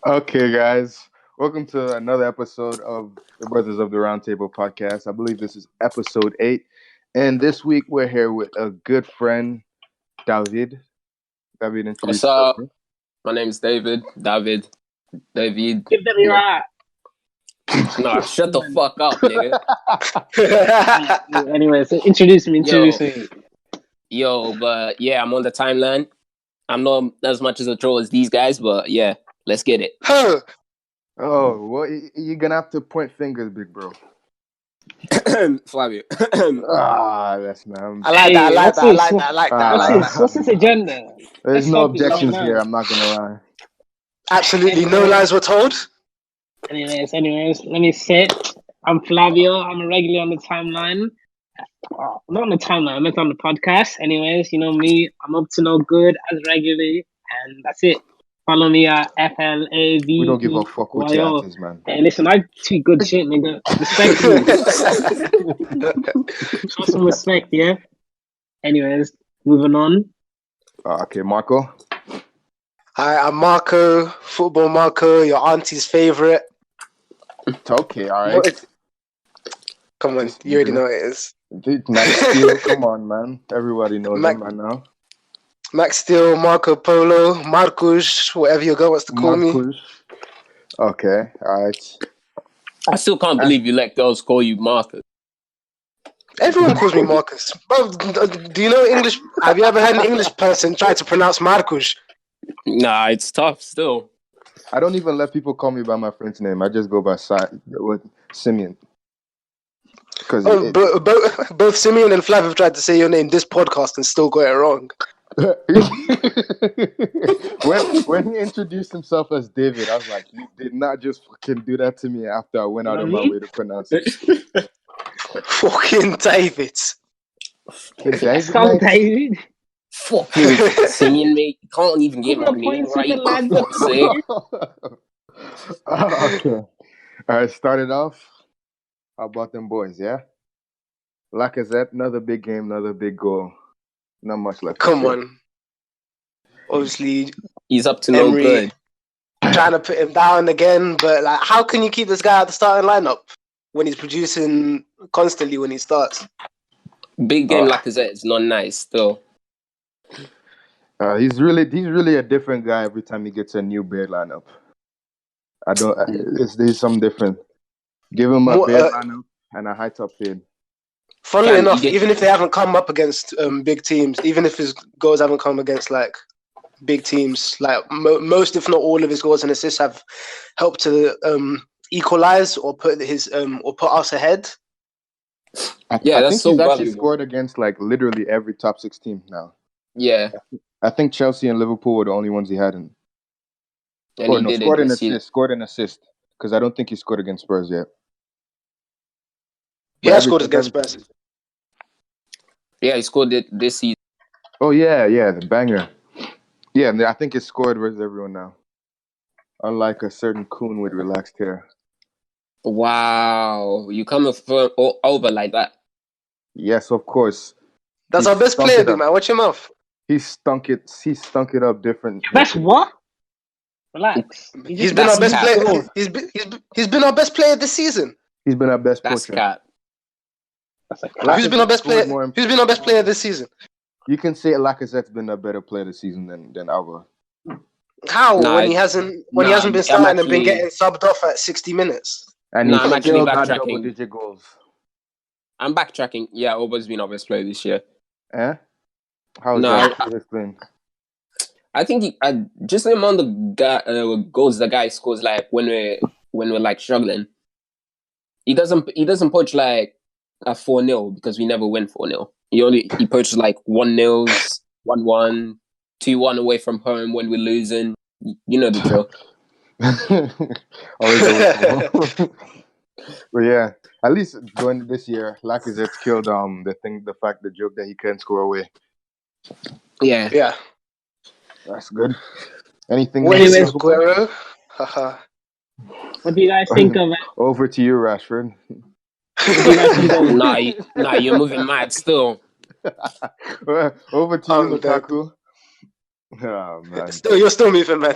Okay, guys, welcome to another episode of the Brothers of the Roundtable podcast. I believe this is episode 8, and this week we're here with a good friend, David. David, What's introduce yourself, up? bro. My name's David. David. Give them your eye. Nah, shut the fuck up, nigga. Anyway, so introduce me. But yeah, I'm on the timeline. I'm not as much as a troll as these guys, but yeah, let's get it. Oh, well, you're gonna have to point fingers, big bro. Flavio. That's man. I like that. What's this agenda? There's Let's no stop it right objections now. here. I'm not gonna lie. Absolutely no lies were told. Anyways, let me sit. I'm Flavio. I'm a regular on the timeline. Not on the timeline, I meant on the podcast. Anyways, you know me. I'm up to no good as regularly, and that's it. Follow me at FLAV. We don't give a fuck what your at is, man. Hey, listen, I tweet good shit, nigga. Respect me. Show some respect, yeah? Anyways, moving on. Okay, Marco. Hi, I'm Marco, football Marco, your auntie's favorite. Okay, all right. Come on, you already know what it is. Dude, Max Steel, come on, man. Everybody knows him by now. Max Steel, Marco Polo, Marcus, whatever your girl wants to call me. Okay, all right. I still can't believe you let girls call you Marcus. Everyone calls me Marcus. Bro, do you know English? Have you ever had an English person try to pronounce Marcus? Nah, it's tough still. I don't even let people call me by my friend's name. I just go by with Simeon. Because both Simeon and Flav have tried to say your name this podcast and still got it wrong. when he introduced himself as David, I was like, you did not just fucking do that to me after I went out of my way to pronounce it. Fucking David. David. Fucking singing, mate. You can't even give a name right. Okay. All right, started off. How about them boys, yeah? Lacazette, another big game, another big goal. Not much left. Come on. Obviously, he's up to no good. Trying to put him down again, but like, how can you keep this guy at the starting lineup when he's producing constantly when he starts? Big game Lacazette is not nice still. He's really a different guy every time he gets a new beard lineup. There's something different. Give him a beard lineup and a high top fade. Funnily enough, even if they haven't come up against big teams, even if his goals haven't come against like big teams, like most, if not all, of his goals and assists have helped to equalize or put us ahead. I think he's actually scored against like literally every top 6 team now. Yeah, I think Chelsea and Liverpool were the only ones he hadn't. Scored an assist because I don't think he scored against Spurs yet. Yeah, he scored against Spurs. Yeah, he scored it this season. Oh yeah, the banger. Yeah, I think it's scored versus everyone now. Unlike a certain coon with relaxed hair. Wow, you coming over like that? Yes, of course. That's our best player, big man. Watch him off. He stunk it up different. That's what? Relax. He's been our best player. He's been our best player this season. He's been our best That's poacher. cat. Who's been our best player? Who's been our best player this season? You can say Lacazette's been a better player this season than Alba. How when he hasn't been starting and been getting subbed off at 60 minutes? And I'm actually backtracking. Double-digit goals. I'm backtracking. Yeah, Alba's been our best player this year. Eh? How is that explained? I think just the amount of goals the guy scores, like when we're like struggling. He doesn't poach like a 4-0 because we never win 4-0. He poaches like 1-0s, 1-1, 2-1 away from home when we're losing. You know the drill. But yeah, at least during this year, Lacazette's killed the joke that he can't score away. Yeah. That's good. Anything? What is Guerrero? What do you guys think of it? Over to you, Rashford. Nah, you're moving mad still. Over to you, Lukaku. Oh man. You're still moving, man.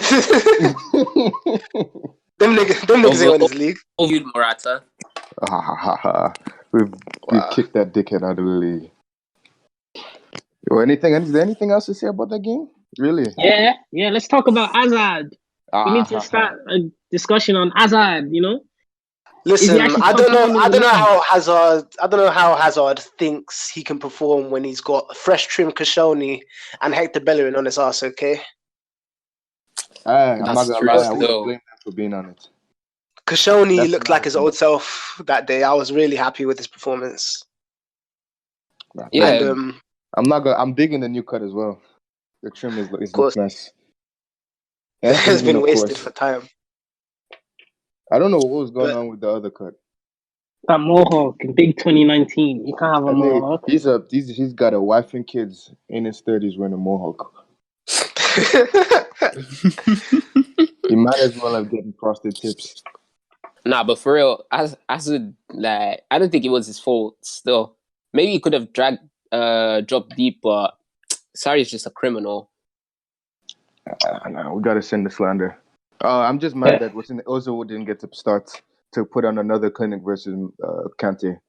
them niggas ain't in this league. Overviewed Morata. We've kicked that dickhead out of the league. Or anything? Is there anything else to say about that game? Really? Yeah. Let's talk about Hazard. We need to start a discussion on Hazard. You know. Listen, I don't know how Hazard thinks he can perform when he's got fresh trim Koscielny and Hector Bellerin on his ass. Okay. I'm not gonna lie. I wouldn't blame them for being on it. Koscielny looked like his old self that day. I was really happy with his performance. Yeah. And, I'm digging the new cut as well. The trim is nice. It has been wasted for time. I don't know what was going on with the other cut. That mohawk in big 2019. You can't have a mohawk. He's got a wife and kids in his 30s wearing a mohawk. He might as well have gotten frosted tips. Nah, but for real, I don't think it was his fault. Still, maybe he could have dropped deep, but Sarri is just a criminal. No, we gotta send the slander. I'm just mad that Ozil didn't get to start to put on another clinic versus Kante.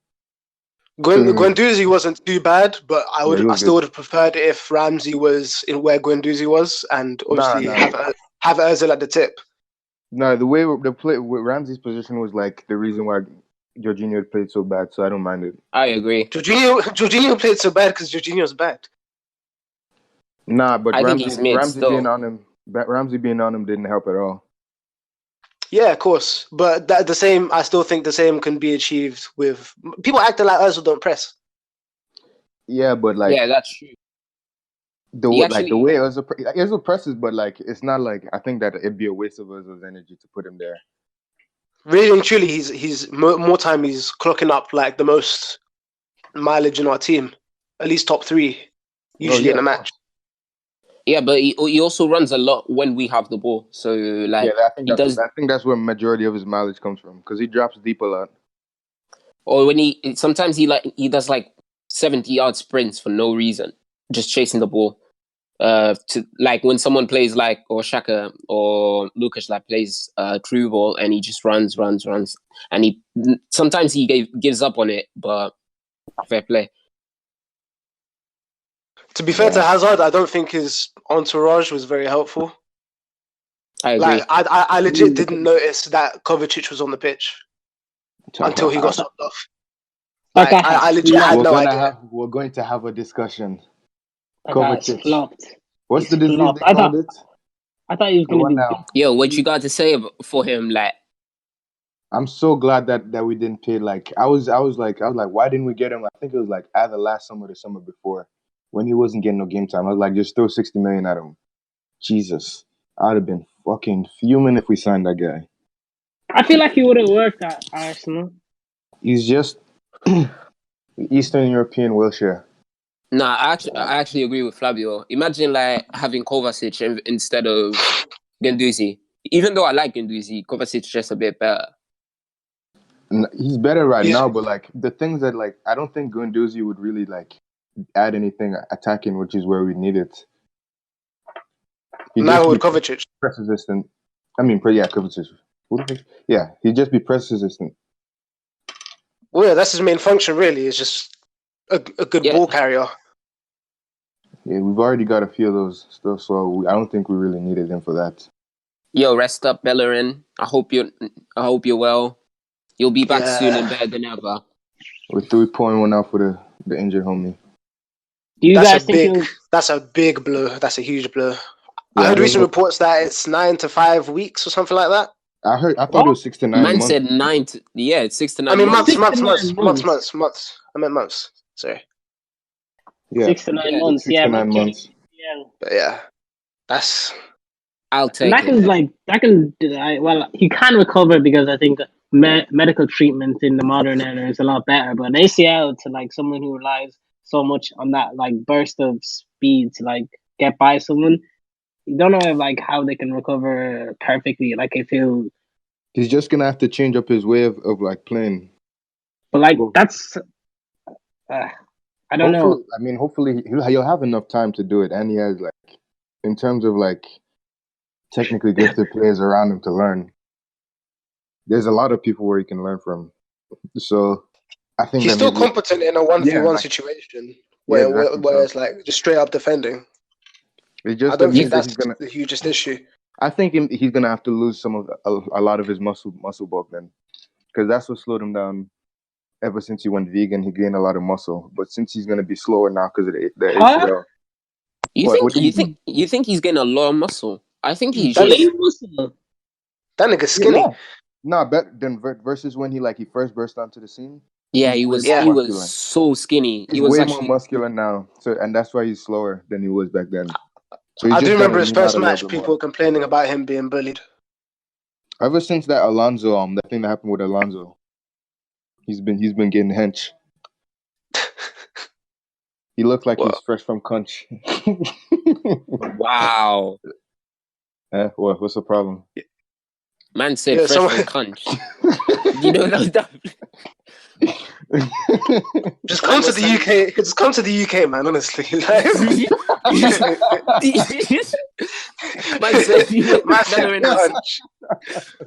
Guendouzi wasn't too bad, but I still would have preferred it if Ramsey was in where Guendouzi was, and obviously have Ozil at the tip. No, the way the play with Ramsey's position was like the reason why Jorginho played so bad, so I don't mind it. I agree. Jorginho played so bad because Jorginho's bad. Nah, but Ramsey being on him didn't help at all. Yeah, of course, but I still think the same can be achieved with people acting like Ozil don't press. Yeah, but that's true. The way Ozil presses, but like it's not like I think that it'd be a waste of Ozil's energy to put him there. Really and truly, he's more time he's clocking up like the most mileage in our team, at least top 3, usually in a match. Yeah, but he also runs a lot when we have the ball. So like, I think that's where majority of his mileage comes from because he drops deep a lot. Or when sometimes he does like 70-yard sprints for no reason, just chasing the ball. To like when someone plays like or Xhaka or Lucas like plays true ball and he just runs, and he sometimes gives up on it, but fair play. To be fair to Hazard, I don't think his entourage was very helpful. I agree. Like, I legit didn't notice that Kovacic was on the pitch until he got subbed off. Like, I legit had no idea. We're going to have a discussion. Kovacic flopped. What's the disease they called it? I thought he was going to be... Yo, what you got to say for him? Like, I'm so glad that we didn't pay. Like, I was like, why didn't we get him? I think it was like either last summer or the summer before. When he wasn't getting no game time, I was like, just throw 60 million at him. Jesus. I'd have been fucking fuming if we signed that guy. I feel like he would have worked at Arsenal. He's just Eastern European Wilshere. Nah, I actually agree with Flavio. Imagine like having Kovacic instead of Guendouzi. Even though I like Guendouzi, Kovacic is just a bit better. He's better now, but like the things that like I don't think Guendouzi would really like add anything attacking, which is where we need it. Now with Kovacic, press resistant. I mean, Kovacic. Yeah, he'd just be press resistant. Well, yeah, that's his main function. Really, is just a good ball carrier. Yeah, we've already got a few of those stuff, so I don't think we really needed him for that. Yo, rest up, Bellerin. I hope you're well. You'll be back soon and better than ever. We're 3.1 out for the injured homie. Do you guys think that's a big blow? That's a huge blow. Yeah, I heard recent reports that it's 9 to 5 weeks or something like that. I thought it was 6 to 9 months. Man said 9 to... Yeah, it's 6 to 9 months. I mean, months. I meant months. Sorry. Yeah. 6 to 9 months. 6 to 9 months. Yeah. But yeah, that's... I'll take it. Well, he can recover because I think medical treatment in the modern era is a lot better. But an ACL to like someone who relies so much on that like burst of speed to like get by someone, you don't know like how they can recover perfectly. Like I feel he's just gonna have to change up his way of like playing. But like that's I don't know. I mean, hopefully he'll have enough time to do it, and he has like in terms of like technically gifted players around him to learn, there's a lot of people where he can learn from. So I think he's that still maybe competent in a 1v1 situation where it's like just straight up defending. It's just I don't think that that's the hugest issue. I think he's gonna have to lose a lot of his muscle bulk then, because that's what slowed him down. Ever since he went vegan, he gained a lot of muscle. But since he's gonna be slower now because of the ACL, you think he's getting a lot of muscle? I think he's that nigga's skinny. Yeah. Nah, better than versus when he first burst onto the scene. Yeah, he was so skinny. He's way more muscular now, and that's why he's slower than he was back then. So I do remember his first match. People were complaining about him being bullied. Ever since that that thing that happened with Alonso, he's been getting hench. He looked like he's fresh from Cunch. Wow. What's the problem? Man said fresh from Cunch. You know that. Just come to the UK. Just come to the UK, man. Honestly,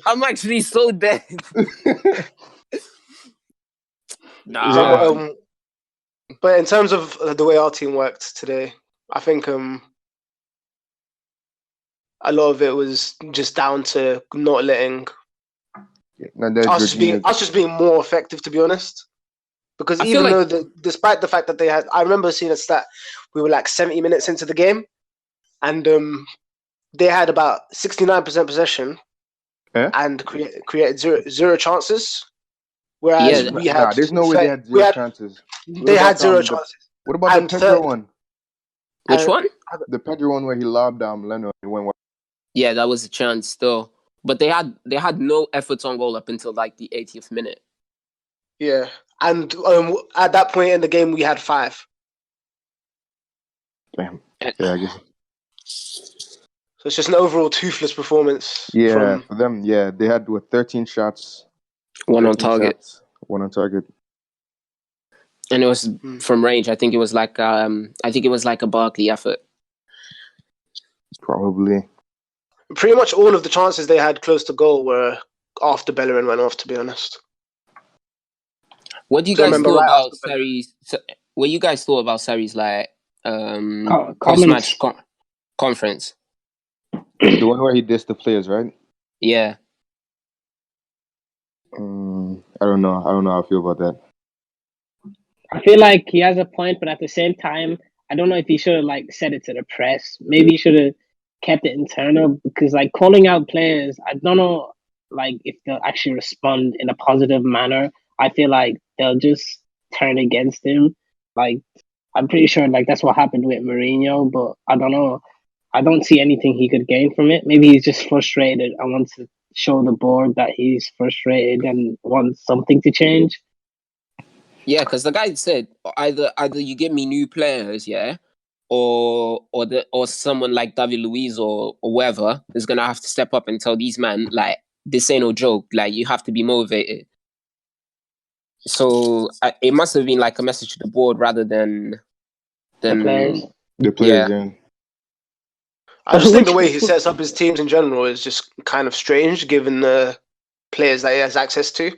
I'm actually so dead. Nah. So, but in terms of the way our team worked today, I think a lot of it was just down to not letting us just being more effective, to be honest. Because despite the fact that I remember seeing a stat, we were like 70 minutes into the game, and they had about 69% possession and created zero chances. Whereas we had, there's no way they had zero chances. They had zero chances. What about the Pedro one? Which one? The Pedro one where he lobbed Leno and went. Yeah, that was a chance still, but they had no efforts on goal up until like the 80th minute. Yeah, and at that point in the game, we had 5. Damn. Yeah, I guess. So it's just an overall toothless performance. Yeah, for them. Yeah, they had 13 shots. 1 on target. 1 on target. And it was from range. I think it was like a Barkley effort. Probably. Pretty much all of the chances they had close to goal were after Bellerin went off, to be honest. What do you guys thought about Sarri's? What you guys thought about Sarri's post-match conference? The one where he dissed the players, right? Yeah. I don't know. I don't know how I feel about that. I feel like he has a point, but at the same time, I don't know if he should have said it to the press. Maybe he should have kept it internal, because calling out players, I don't know if they'll actually respond in a positive manner. I feel like they'll just turn against him. I'm pretty sure that's what happened with Mourinho, but I don't know. I don't see anything he could gain from it. Maybe he's just frustrated and wants to show the board that he's frustrated and wants something to change. Yeah, because the guy said either you give me new players, yeah, or someone like David Luiz or whoever is gonna have to step up and tell these men this ain't no joke. You have to be motivated. So it must have been a message to the board rather than the players. The players, yeah. I just think the way he sets up his teams in general is just kind of strange, given the players that he has access to.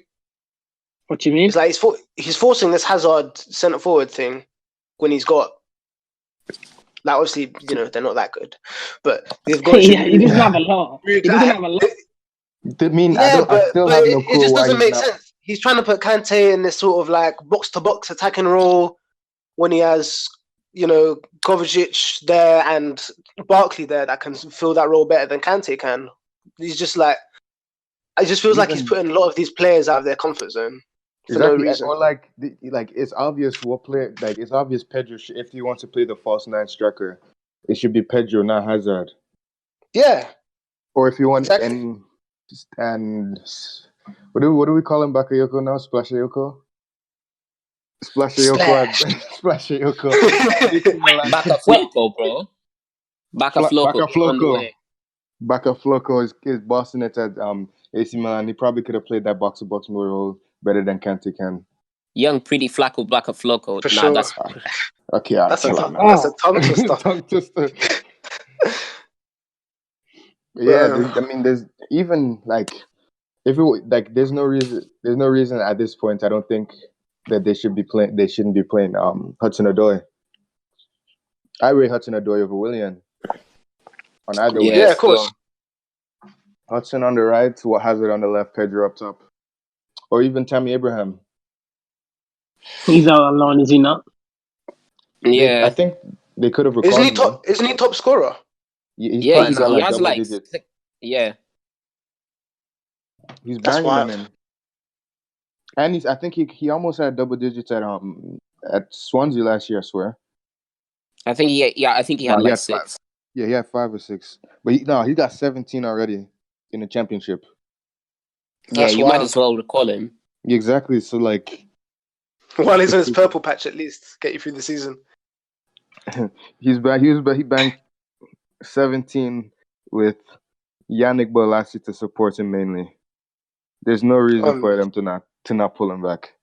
What do you mean? It's he's forcing this Hazard centre forward thing when he's got obviously they're not that good, but they've got. He doesn't have a lot. He doesn't have a lot. It just doesn't make sense. He's trying to put Kante in this sort of box to box attacking role when he has Kovacic there and Barkley there that can fill that role better than Kante can. He's just it just feels like he's putting a lot of these players out of their comfort zone. Exactly. No reason. Or it's obvious what player it's obvious Pedro if he wants to play the false 9 striker, it should be Pedro, not Hazard. Yeah. Or if you want and what do we call him? Bakayoko now? Splashyoko? Splashyoko. Bakafloko, bro. Bakafloko is bossing it at AC Milan. He probably could have played that box-to-box role better than Kante can. Young, pretty Flacco, Bakafloko. For sure. Okay, that's a tongue twister. Tongue twister. Yeah, I mean, there's even like if it like there's no reason at this point. I don't think that they should be playing. They shouldn't be playing Hudson Odoi. I rate Hudson Odoi over Willian on either wing. Yeah, of course. Hudson on the right, Hazard on the left, Pedro up top, or even Tammy Abraham. He's out on loan, is he not? Yeah, I think they could have recalled him. Isn't he top scorer? He's yeah, probably got he like has double like digits. yeah. He's That's banging wild. them in. And I think he almost had double digits at Swansea last year, I swear. I think he had like 6. 5. Yeah, he had 5 or 6. But he got 17 already in the championship. Yeah, That's you wild. might as well recall him. Exactly. So like While he's on his purple patch, at least get you through the season. he banged 17 with Yannick Bolasie to support him mainly. There's no reason for them to not pull him back.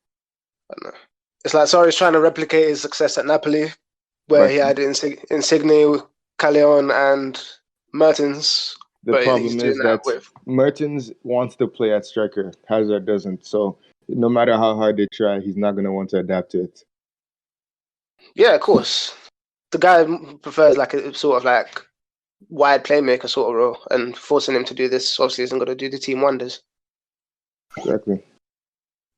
It's like Sarri's trying to replicate his success at Napoli, where he had Insigne, Callejon, and Mertens. The problem is that Mertens wants to play at striker. Hazard doesn't. So no matter how hard they try, he's not going to want to adapt to it. Yeah, of course. The guy prefers like a sort of like wide playmaker sort of role, and forcing him to do this obviously isn't going to do the team wonders. Exactly.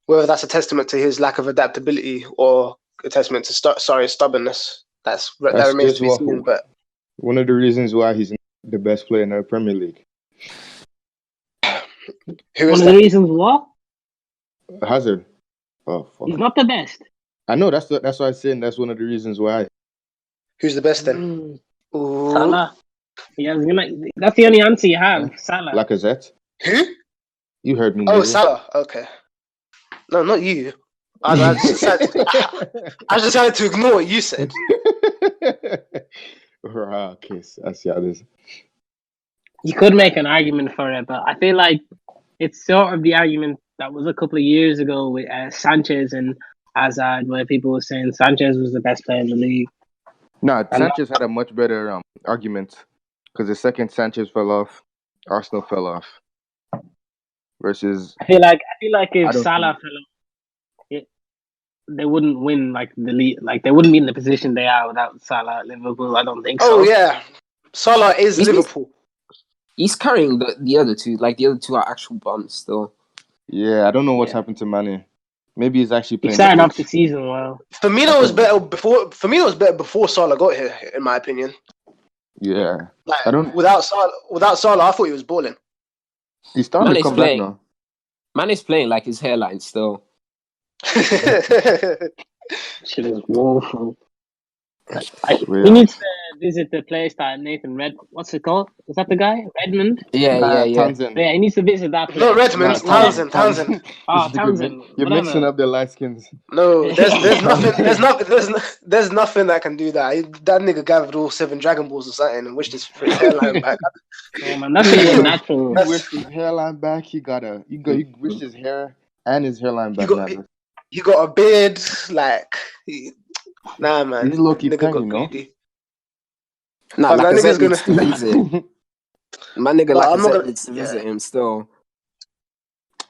Whether that's a testament to his lack of adaptability or a testament to Sarri's stubbornness, that remains to be seen. But one of the reasons why he's the best player in the Premier League. One of the reasons what? Hazard. Oh, fuck. He's not the best. I know, that's why I'm saying that's one of the reasons why. Who's the best then? Salah. Yeah, that's the only answer you have. Salah. Lacazette. Who? You heard me. Oh, Salah. Okay. No, not you. I just decided to ignore what you said. Okay, I see how it is. You could make an argument for it, but I feel like it's sort of the argument that was a couple of years ago with Sanchez and Hazard, where people were saying Sanchez was the best player in the league. No, Sanchez had a much better argument because the second Sanchez fell off, Arsenal fell off. Versus, I feel like if Salah fell off, they wouldn't win like the league. Like they wouldn't be in the position they are without Salah at Liverpool. I don't think so. Oh yeah, Salah is Liverpool. He's carrying the other two. Like the other two are actual bums still. Yeah, I don't know what's happened to Mane. Maybe he's actually playing. He started off the season well. Firmino was better before Salah got here, in my opinion. Yeah, like, without Salah, I thought he was balling. He's starting to come back now. Mane's playing like his hairline still. Shit is woeful. He needs to visit the place that Nathan what's it called? Is that the guy? Redmond? Yeah. Townsend. Yeah, he needs to visit that place. No, Redmond. Townsend. Oh, Townsend. You're mixing up the light skins. No, there's nothing that can do that. That nigga gathered all 7 Dragon Balls or something and wished his hairline back. Oh man, that's even natural. He wished his hairline back. He wished his hair and his hairline back. He got a beard, like nah, man. He's low-key penny, no? Nah, that nigga's gonna visit. My nigga Lacazette needs to visit him still.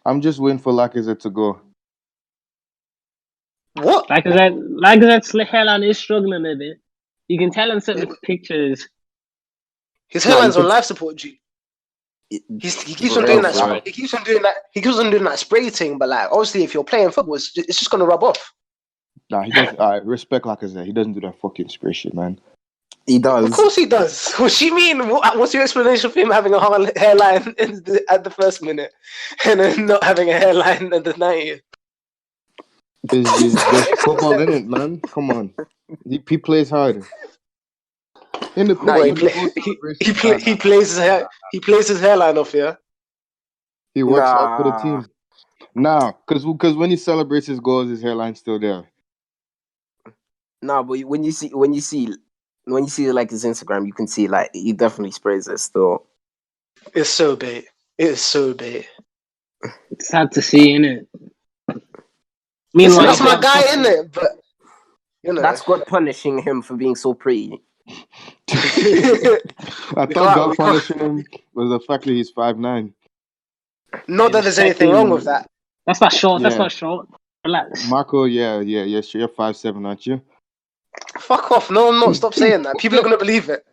I'm just waiting for Lacazette to go. What? Lacazette's hairline is struggling a bit. You can tell in certain pictures. His hairline's on life support, G. He keeps on doing that. He keeps on doing that spray thing. But like, obviously, if you're playing football, it's just gonna rub off. Nah, he doesn't. I respect Lacazette. He doesn't do that fucking spray shit, man. He does. Of course he does. What do you mean? What's your explanation for him having a hard hairline at the first minute and then not having a hairline at the 90th? There's football in it, man. Come on. He plays hard. In the he plays his hairline off, yeah. He works out for the team. Nah, because when he celebrates his goals, his hairline's still there. Nah, but when you see like his Instagram, you can see like he definitely sprays it still. It's so bait. It's so bait. It's sad to see, innit? Meanwhile, that's my guy, innit? But you know, that's God punishing him for being so pretty. I thought God punishing him was the fact that he's 5'9". Not that there's anything wrong with that. That's not short. Yeah. That's not short. Relax. Marco, yeah, you're 5'7", aren't you? Fuck off. No, I'm not. Stop saying that. People are going to believe it.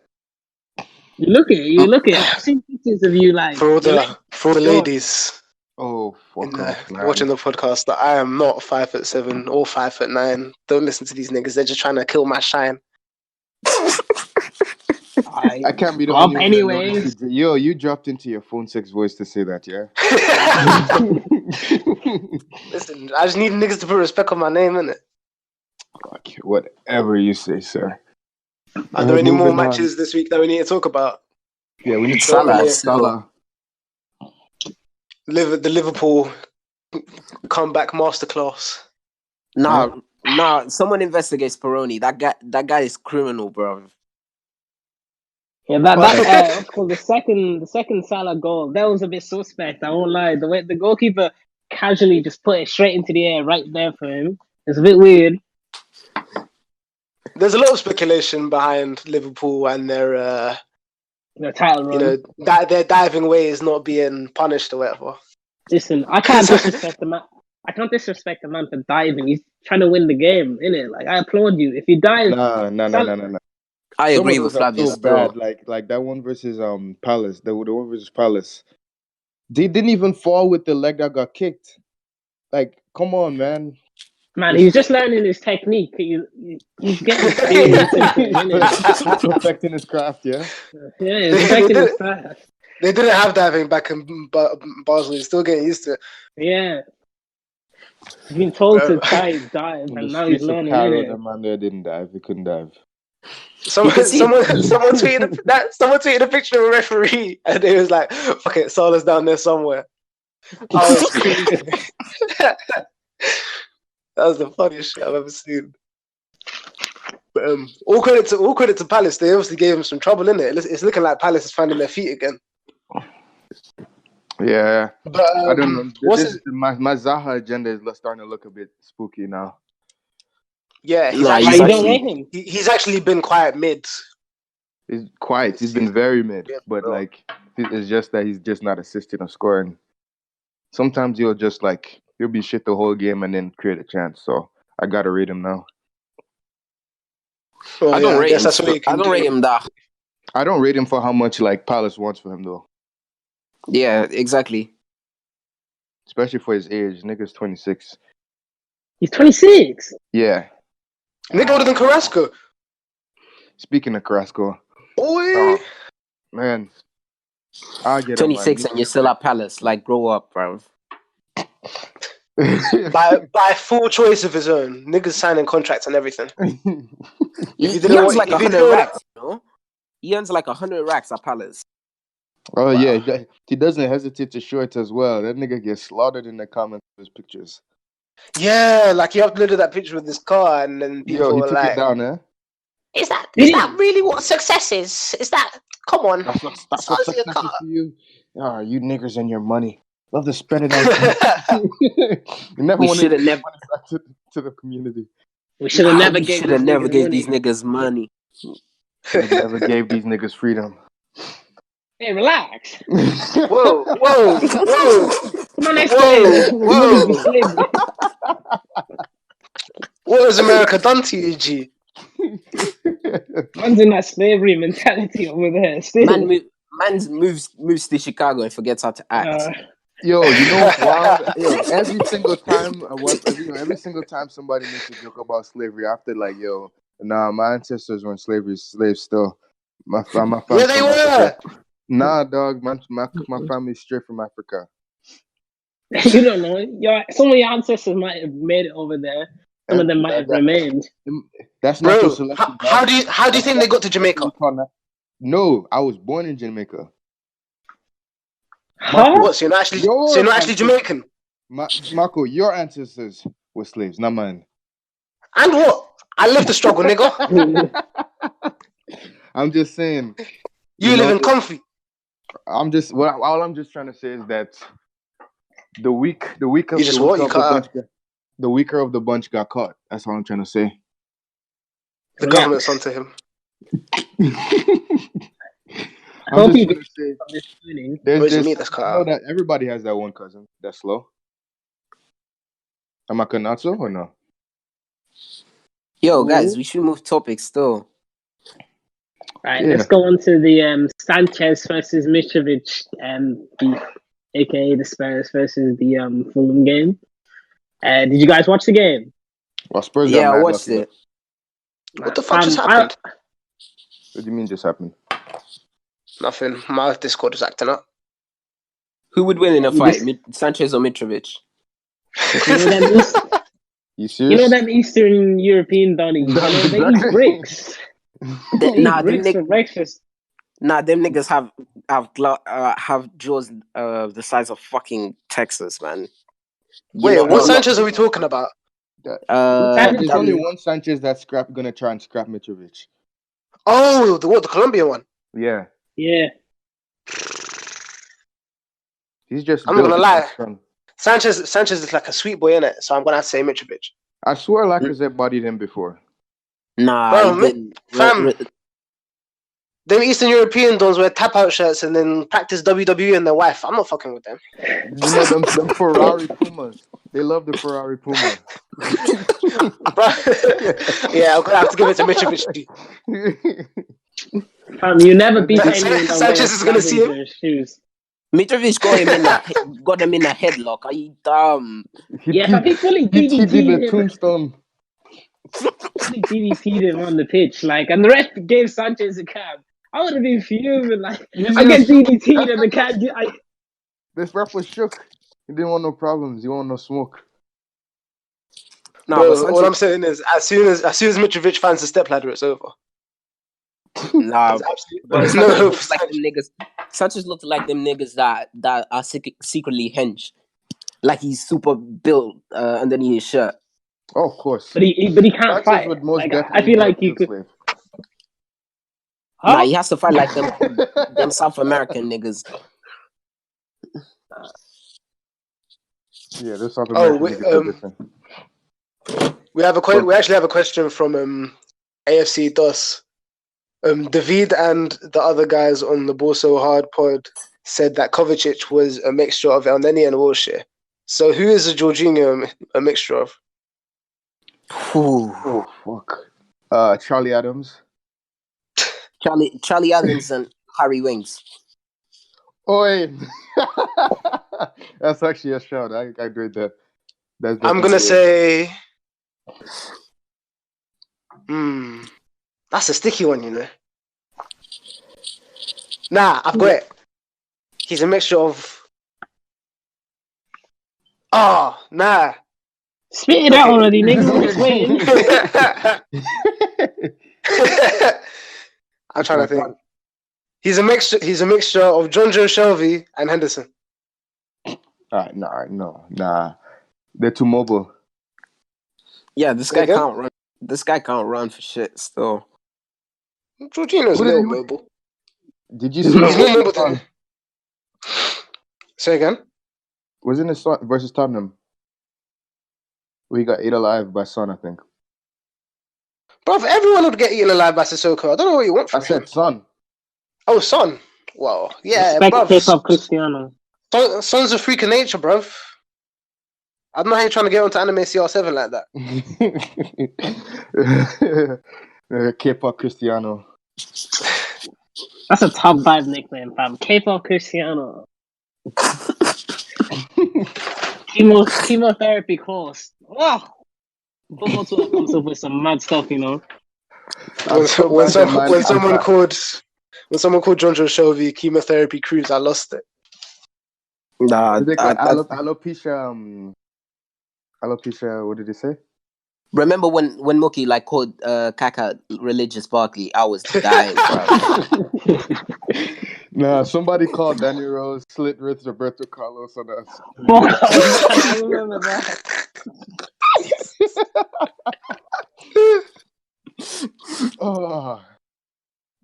You look at it. I've seen pictures of you like... For all the ladies... Oh, fuck off, man. Watching the podcast, that I am not 5'7" or 5'9". Don't listen to these niggas. They're just trying to kill my shine. I can't be the only one. Anyways, yo, you dropped into your phone sex voice to say that, yeah? Listen, I just need niggas to put respect on my name, innit? Okay, whatever you say, sir. Are there any more matches this week that we need to talk about? Yeah, we need Salah. The Liverpool comeback masterclass. Nah. Someone investigates Peroni. That guy is criminal, bro. Yeah, that the second Salah goal, that was a bit suspect. I won't lie. The way the goalkeeper casually just put it straight into the air right there for him. It's a bit weird. There's a lot of speculation behind Liverpool and their title run. You know, their diving ways not being punished or whatever. Listen, I can't disrespect the man. I can't disrespect the man for diving. He's trying to win the game, innit? Like, I applaud you. If you dive, no. I agree with Flavio. So bad, like that one versus Palace. The one versus Palace. They didn't even fall with the leg that got kicked. Like, come on, man. Man, he's just learning his technique. He's getting experience. Perfecting his craft, yeah? Yeah, he's perfecting his craft. They didn't have diving back in Basel. He's still getting used to it. Yeah. He's been told to dive, and now he's learning it. The man there didn't dive. He couldn't dive. Someone tweeted a picture of a referee, and it was like, "Fuck it, Salah's down there somewhere." That was the funniest shit I've ever seen. But all credit to Palace. They obviously gave him some trouble, innit? It's looking like Palace is finding their feet again. Yeah, but I don't know. My Zaha agenda is starting to look a bit spooky now. Yeah, he's actually been quite mid. He's quiet. He's been very mid, but like it's just that he's just not assisting or scoring. Sometimes he'll be shit the whole game and then create a chance. So I gotta rate him now. Well, I don't rate him. I don't rate him that. I don't rate him for how much like Palace wants for him though. Yeah, exactly. Especially for his age. Nigga's 26. He's 26? Yeah. Nigga older than Carrasco. Speaking of Carrasco. Boy. Man. I'll get 26 and you're still at Palace. Like, grow up, bro. by full choice of his own. Niggas signing contracts and everything. He earns like 100 racks, you know? He earns like 100 racks at Palace. Oh, wow. Yeah. He doesn't hesitate to show it as well. That nigga gets slaughtered in the comments of his pictures. Yeah, like he uploaded that picture with his car and then people were like... it down, eh? Is that really what success is? Is that... Come on. That's what success is to you. Oh, you niggers and your money. Love to spread it out. You never wanted to never to the community. We should have never gave these niggas money. Never gave these niggas freedom. Hey, relax. Whoa. Come on, whoa. What has America done to you, G? Man's in that slavery mentality over there. Man moves to Chicago and forgets how to act. Yo, you know what? Every single time somebody makes a joke about slavery, after like, my ancestors were in slaves still. My family. Yeah, they were. Nah, dog. My family's straight from Africa. You don't know. Some of your ancestors might have made it over there. Some of them might have remained. That's not Bro, selection. How do you think they got to Jamaica? No, I was born in Jamaica. Huh? What? So you're not actually Jamaican? Marco, your ancestors were slaves, not mine. And what? I lived the struggle, nigga. I'm just saying. You live in comfy. All I'm just trying to say is that the weaker of the bunch got caught. That's all I'm trying to say. The government's onto him. I'm hope just you gonna get say, this morning. there's Or is it this. me that's cut You know out? that everybody has that one cousin that's slow. Am I not so or no? Yo, guys, Ooh. we should move topics still. Right, Yeah. let's go on to the Sanchez versus Mitrovic beef, aka the Spurs versus the Fulham game. Did you guys watch the game? Well, Spurs got Yeah, I mad watched lucky. it. What the fuck just I, happened? What do you mean just happened? Nothing. My Discord is acting up. Who would win in a You fight, just- Sanchez or Mitrovic? you know them East, You you serious? know them Eastern European Donnies. You know they eat Exactly. bricks. They eat Nah, bricks for breakfast. them niggas have jaws the size of fucking Texas, man. You Wait, know, what Sanchez are we talking about? There's only David, one Sanchez that's gonna try and scrap Mitrovic. Oh, the Colombian one. Yeah, Yeah. he's just. I'm not built gonna lie. strong. Sanchez is like a sweet boy, innit? So I'm gonna have to say Mitrovic. I swear, Lacazette bodied him before. nah, Bro, he didn't. fam. Them Eastern European dons wear tap out shirts and then practice WWE and their wife. I'm not fucking with them. You know them Ferrari Pumas. They love the Ferrari Puma. Bro, yeah, I'm gonna have to give it to Mitrovic. You never beat anyone that Sanchez wears is gonna see him. Slaven shoes. Mitrovic got him in a headlock. Are you dumb? Yeah, he fully He did DDT'd the him. tombstone. Fully DDT'd him on the pitch, like, and the ref gave Sanchez a cab. I would have been fuming, like, I get DDT'd and the cab. This ref was shook. He didn't want no problems. He want no smoke. Nah, Bro, but Sanchez, all I'm saying is, as soon as Mitrovic finds the stepladder, it's over. nah, There's absolutely but there's Sanchez no hope. looks like them niggas. Sanchez looks like them niggas that are secretly hench. Like he's super built underneath his shirt. Oh, of course. But he can't Sanchez fight. would most Like, definitely I feel be a like he field could. slave. Nah, he has to fight like them South American niggas. Yeah, there's South Oh, American niggas are different. we actually have a question from AFC DOS. Dahvid and the other guys on the Ball So Hard pod said that Kovacic was a mixture of El Neni and Wilshere. So who is the Jorginho a mixture of? Oh, fuck. Charlie Adams. Charlie Adams and Harry Winks. Oi. That's actually a shout. I agree that. I'm gonna say, that's a sticky one, you know. Nah, I've got it. He's a mixture of. Oh, nah. Spit it out already, nigga. We're just waiting. I'm trying to think. He's a mixture of John Joe Shelby and Henderson. Nah. They're too mobile. Yeah, this guy can't run. This guy can't run for shit still. Jorginho's a little mobile. Did you see? He's more mobile than. Say again. Wasn't it versus Tottenham? We got 8 alive by Son, I think. Bro, everyone would get eaten alive by Sissoko. I don't know what you want from I said Son. Oh, Son. Well, yeah, Respect bro. of Cristiano. Son's a freak of nature, bro. I don't know how you're trying to get onto anime CR7 like that. K-pop Cristiano. That's a top 5 nickname, fam. K-pop Cristiano. Chemotherapy course. Oh, football Twitter comes up with some mad stuff, you know. When someone called John Joe Shelby chemotherapy cruise, I lost it. Nah, alopecia. Alopecia. What did he say? Remember when Mookie like called Kaka religious Barkley? I was dying, bro. Nah, somebody called Danny Rose slit wrist Roberto Carlos on us. I remember that.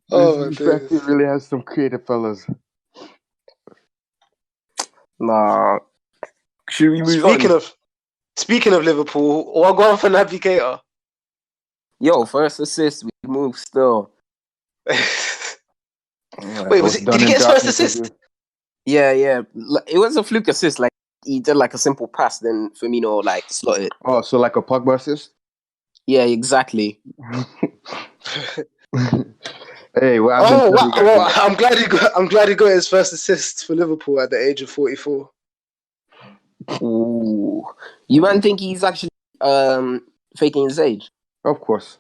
This factory really has some creative fellas. Nah. Should we move Speaking of Liverpool, what going for Naby Keita? Yo, first assist, we move still. Wait, did he get his first assist? Yeah. It was a fluke assist. Like he did like a simple pass, then Firmino like slotted. Oh, so like a Pogba assist? Yeah, exactly. Hey, well, I'm glad he got his first assist for Liverpool at the age of 44. Ooh, you man think he's actually faking his age? Of course.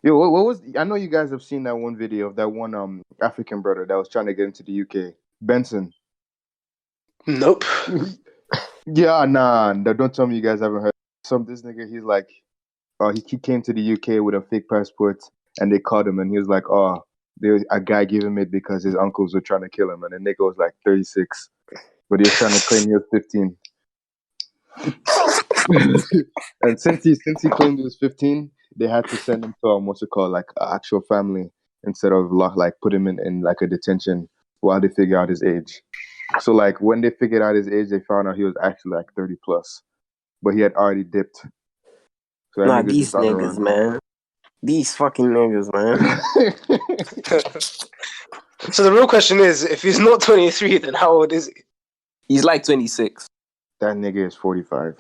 Yo, what was? I know you guys have seen that one video of that one African brother that was trying to get into the UK, Benson. Nope. Yeah, nah. Don't tell me you guys haven't heard. This nigga, he's like, he came to the UK with a fake passport, and they caught him, and he was like, a guy gave him it because his uncles were trying to kill him, and the nigga was like 36, but he was trying to claim he was 15. And since he claimed he was 15, they had to send him to what's it called, like an actual family instead of like put him in like a detention while they figure out his age. So like when they figured out his age, they found out he was actually like 30 plus, but he had already dipped. So nah, these niggas, man. These fucking niggas, man. So the real question is, if he's not 23, then how old is he? He's like 26. That nigga is 45.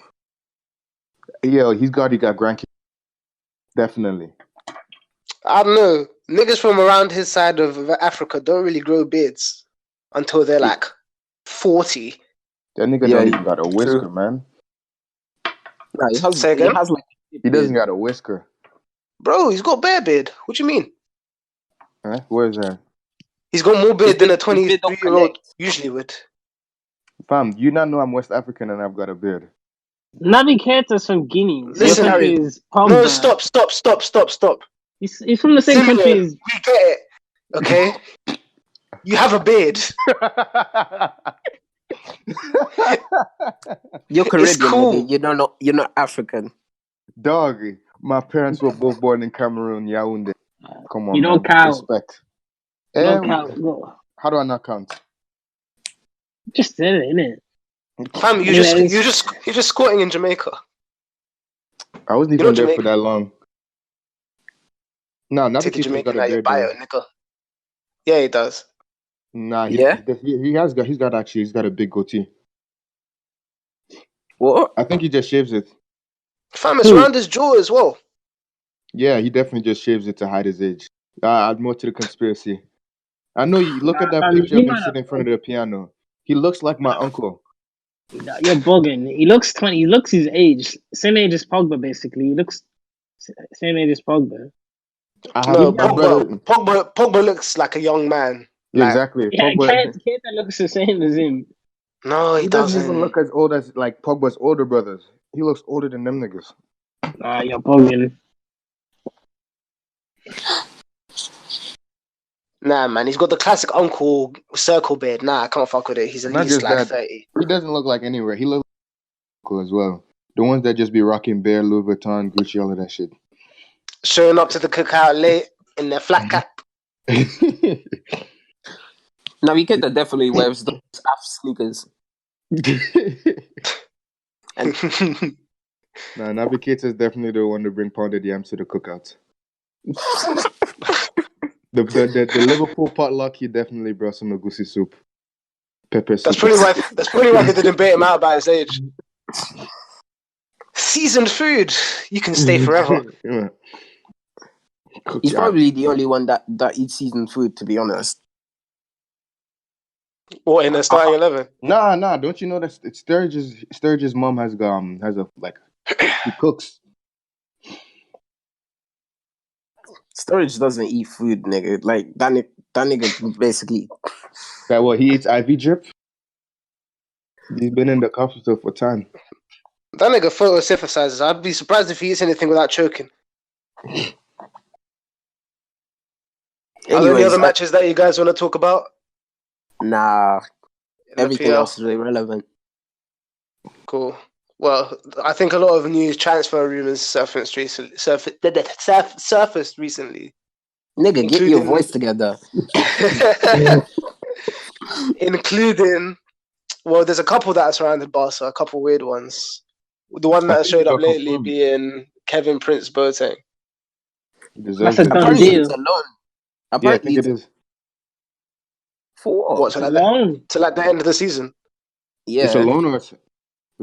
Yo, he got grandkids. Definitely. I don't know. Niggas from around his side of Africa don't really grow beards until they're like 40. That nigga don't even got a whisker, man. Nah, he doesn't got a whisker. Bro, he's got bare beard. What do you mean? Huh? Where is that? He's got more beard than a 23-year-old usually would. Fam, you not know I'm West African and I've got a beard. Naby Keita's from Guinea. Listen, no, stop. He's from the same country as... We get it, okay? You have a beard. You're Caribbean, cool. You're not African. Dog, my parents were both born in Cameroon, Yaoundé. Come on, you don't count. Respect. You don't count. How do I not count? Just said it, innit? Fam, you're just squatting in Jamaica. I wasn't even there for that long. No, not because Jamaican got a beard. Bio, nigga. Yeah, he does. Nah, he's got a big goatee. What? I think he just shaves it. Fam, it's around his jaw as well. Yeah, he definitely just shaves it to hide his age. Add more to the conspiracy. I know you look at that picture of him sitting in front of the piano. He looks like my uncle. You're bugging. He looks 20. He looks his age. Same age as Pogba, basically. He looks same age as Pogba. Pogba looks like a young man. Yeah, exactly. Yeah, Keita looks the same as him. No, he doesn't even look as old as like Pogba's older brothers. He looks older than them niggas. You're bugging. Nah, man, he's got the classic uncle circle beard. Nah, I can't fuck with it. He's at least like 30. He doesn't look like anywhere. He looks like uncle as well. The ones that just be rocking Bear, Louis Vuitton, Gucci, all of that shit. Showing up to the cookout late in their flat cap. Now he definitely wears those Af sneakers. Naby Keita is definitely the one to bring pounded yams to the cookout. The Liverpool potluck, he definitely brought some Agusi soup, pepper soup. That's probably why they didn't bait him out by his age. Seasoned food, you can stay forever. Yeah. He's probably the only one that eats seasoned food, to be honest. What, in the starting 11? Nah. Don't you know that Sturridge's mom has a he cooks. Sturridge doesn't eat food, nigga. Like that nigga basically. That what he eats IV drip. He's been in the hospital for time. That nigga photosynthesizes. I'd be surprised if he eats anything without choking. Are there any other matches that you guys want to talk about? Nah. Everything else is irrelevant. Cool. Well, I think a lot of new transfer rumors surfaced recently. Nigga, get your voice together. Including, well, there's a couple that are surrounded Barca, a couple weird ones. The one that showed up lately being Kevin Prince Boateng. That's a done deal. Yeah, I think it is. For What? To like the end of the season? Yeah, It's a loan or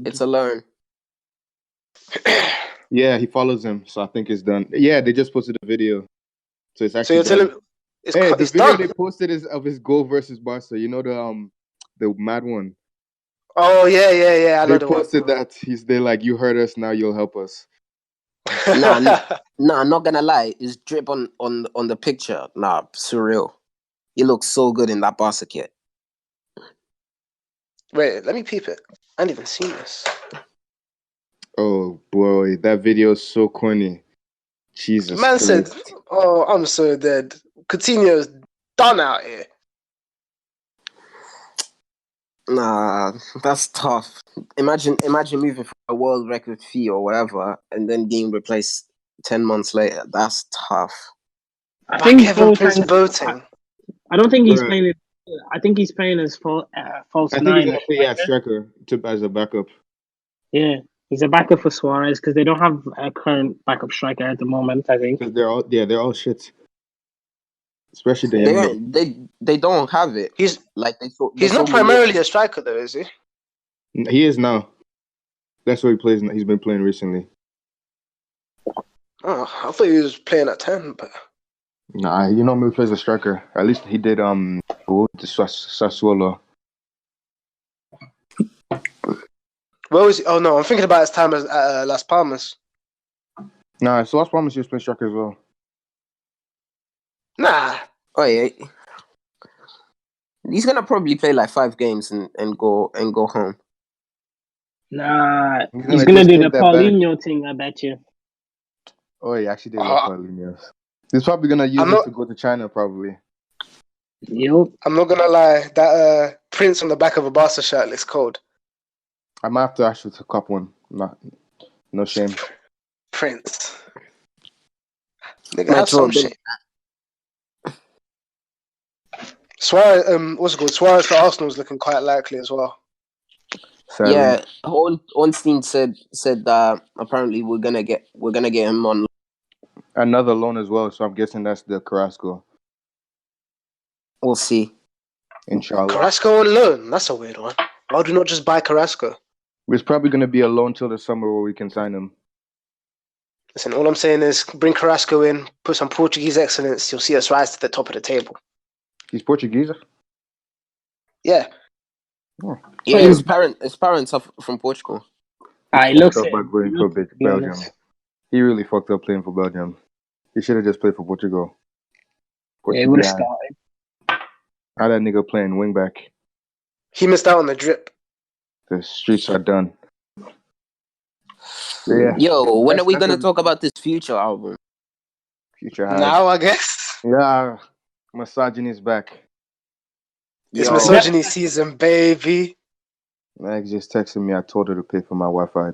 it's a loan. Yeah, he follows him, so I think it's done. Yeah, they just posted a video, so it's So actually you're done. telling me The it's video done? they posted is of his goal versus Barca. You know the mad one. Oh yeah. I know They the one. posted that they're like, you hurt us, now you'll help us. Nah, not gonna lie. It's drip on the picture. Nah, surreal. He looks so good in that Barca kit. Wait, let me peep it. I ain't even seen this. Oh boy, that video is so corny. Jesus Man said, Christ. "Oh, I'm so dead. Coutinho's done out here." Nah, that's tough. Imagine moving for a world record fee or whatever, and then being replaced 10 months later. That's tough. I think Kevin Prince Boateng. I don't think he's Right. playing. I think he's playing as false I think nine. he's gonna play at striker as a backup. Yeah, he's a backup for Suarez because they don't have a current backup striker at the moment. I think. Because they're all shit. Especially the young guys. They don't have it. He's They not sold primarily a striker though, is he? He is now. That's what he plays. He's been playing recently. Oh, I thought he was playing at 10, but Nah, he normally plays a striker. At least he did Sassuolo. where was he? Oh no, I'm thinking about his time as Las Palmas. Nah, so Las Palmas used to play striker as well. Nah. Oh yeah. He's gonna probably play like 5 games and go home. Nah, He's he's gonna gonna just do the take that back. Paulinho thing. I bet you. Oh, he actually did love Paulinho. He's probably gonna use it to go to China, probably. Yep. I'm not gonna lie, that Prince on the back of a Barca shirt looks cold. I might have to actually cop one. No shame. Prince. Nigga, have some shit. Suarez, what's it called? Suarez for Arsenal is looking quite likely as well. Sadly. Yeah, Ornstein said that apparently we're gonna get him on Another loan as well, so I'm guessing that's the Carrasco. We'll see. Inshallah. Carrasco on loan? That's a weird one. Why do not just buy Carrasco? It's probably going to be a loan till the summer where we can sign him. Listen, all I'm saying is bring Carrasco in, put some Portuguese excellence, you'll see us rise to the top of the table. He's Portuguese? Yeah. Oh. Yeah, his parents are from Portugal. He looks it. Belgium. He really fucked up playing for Belgium. He should have just played for Portugal. Yeah, he would have started. How that nigga playing wingback? He missed out on the drip. The streets are done. Yeah. Yo, when are we gonna talk about this Future album? Future now, I guess. Yeah, misogyny's back. It's misogyny season, baby. Meg just texted me. I told her to pay for my Wi-Fi.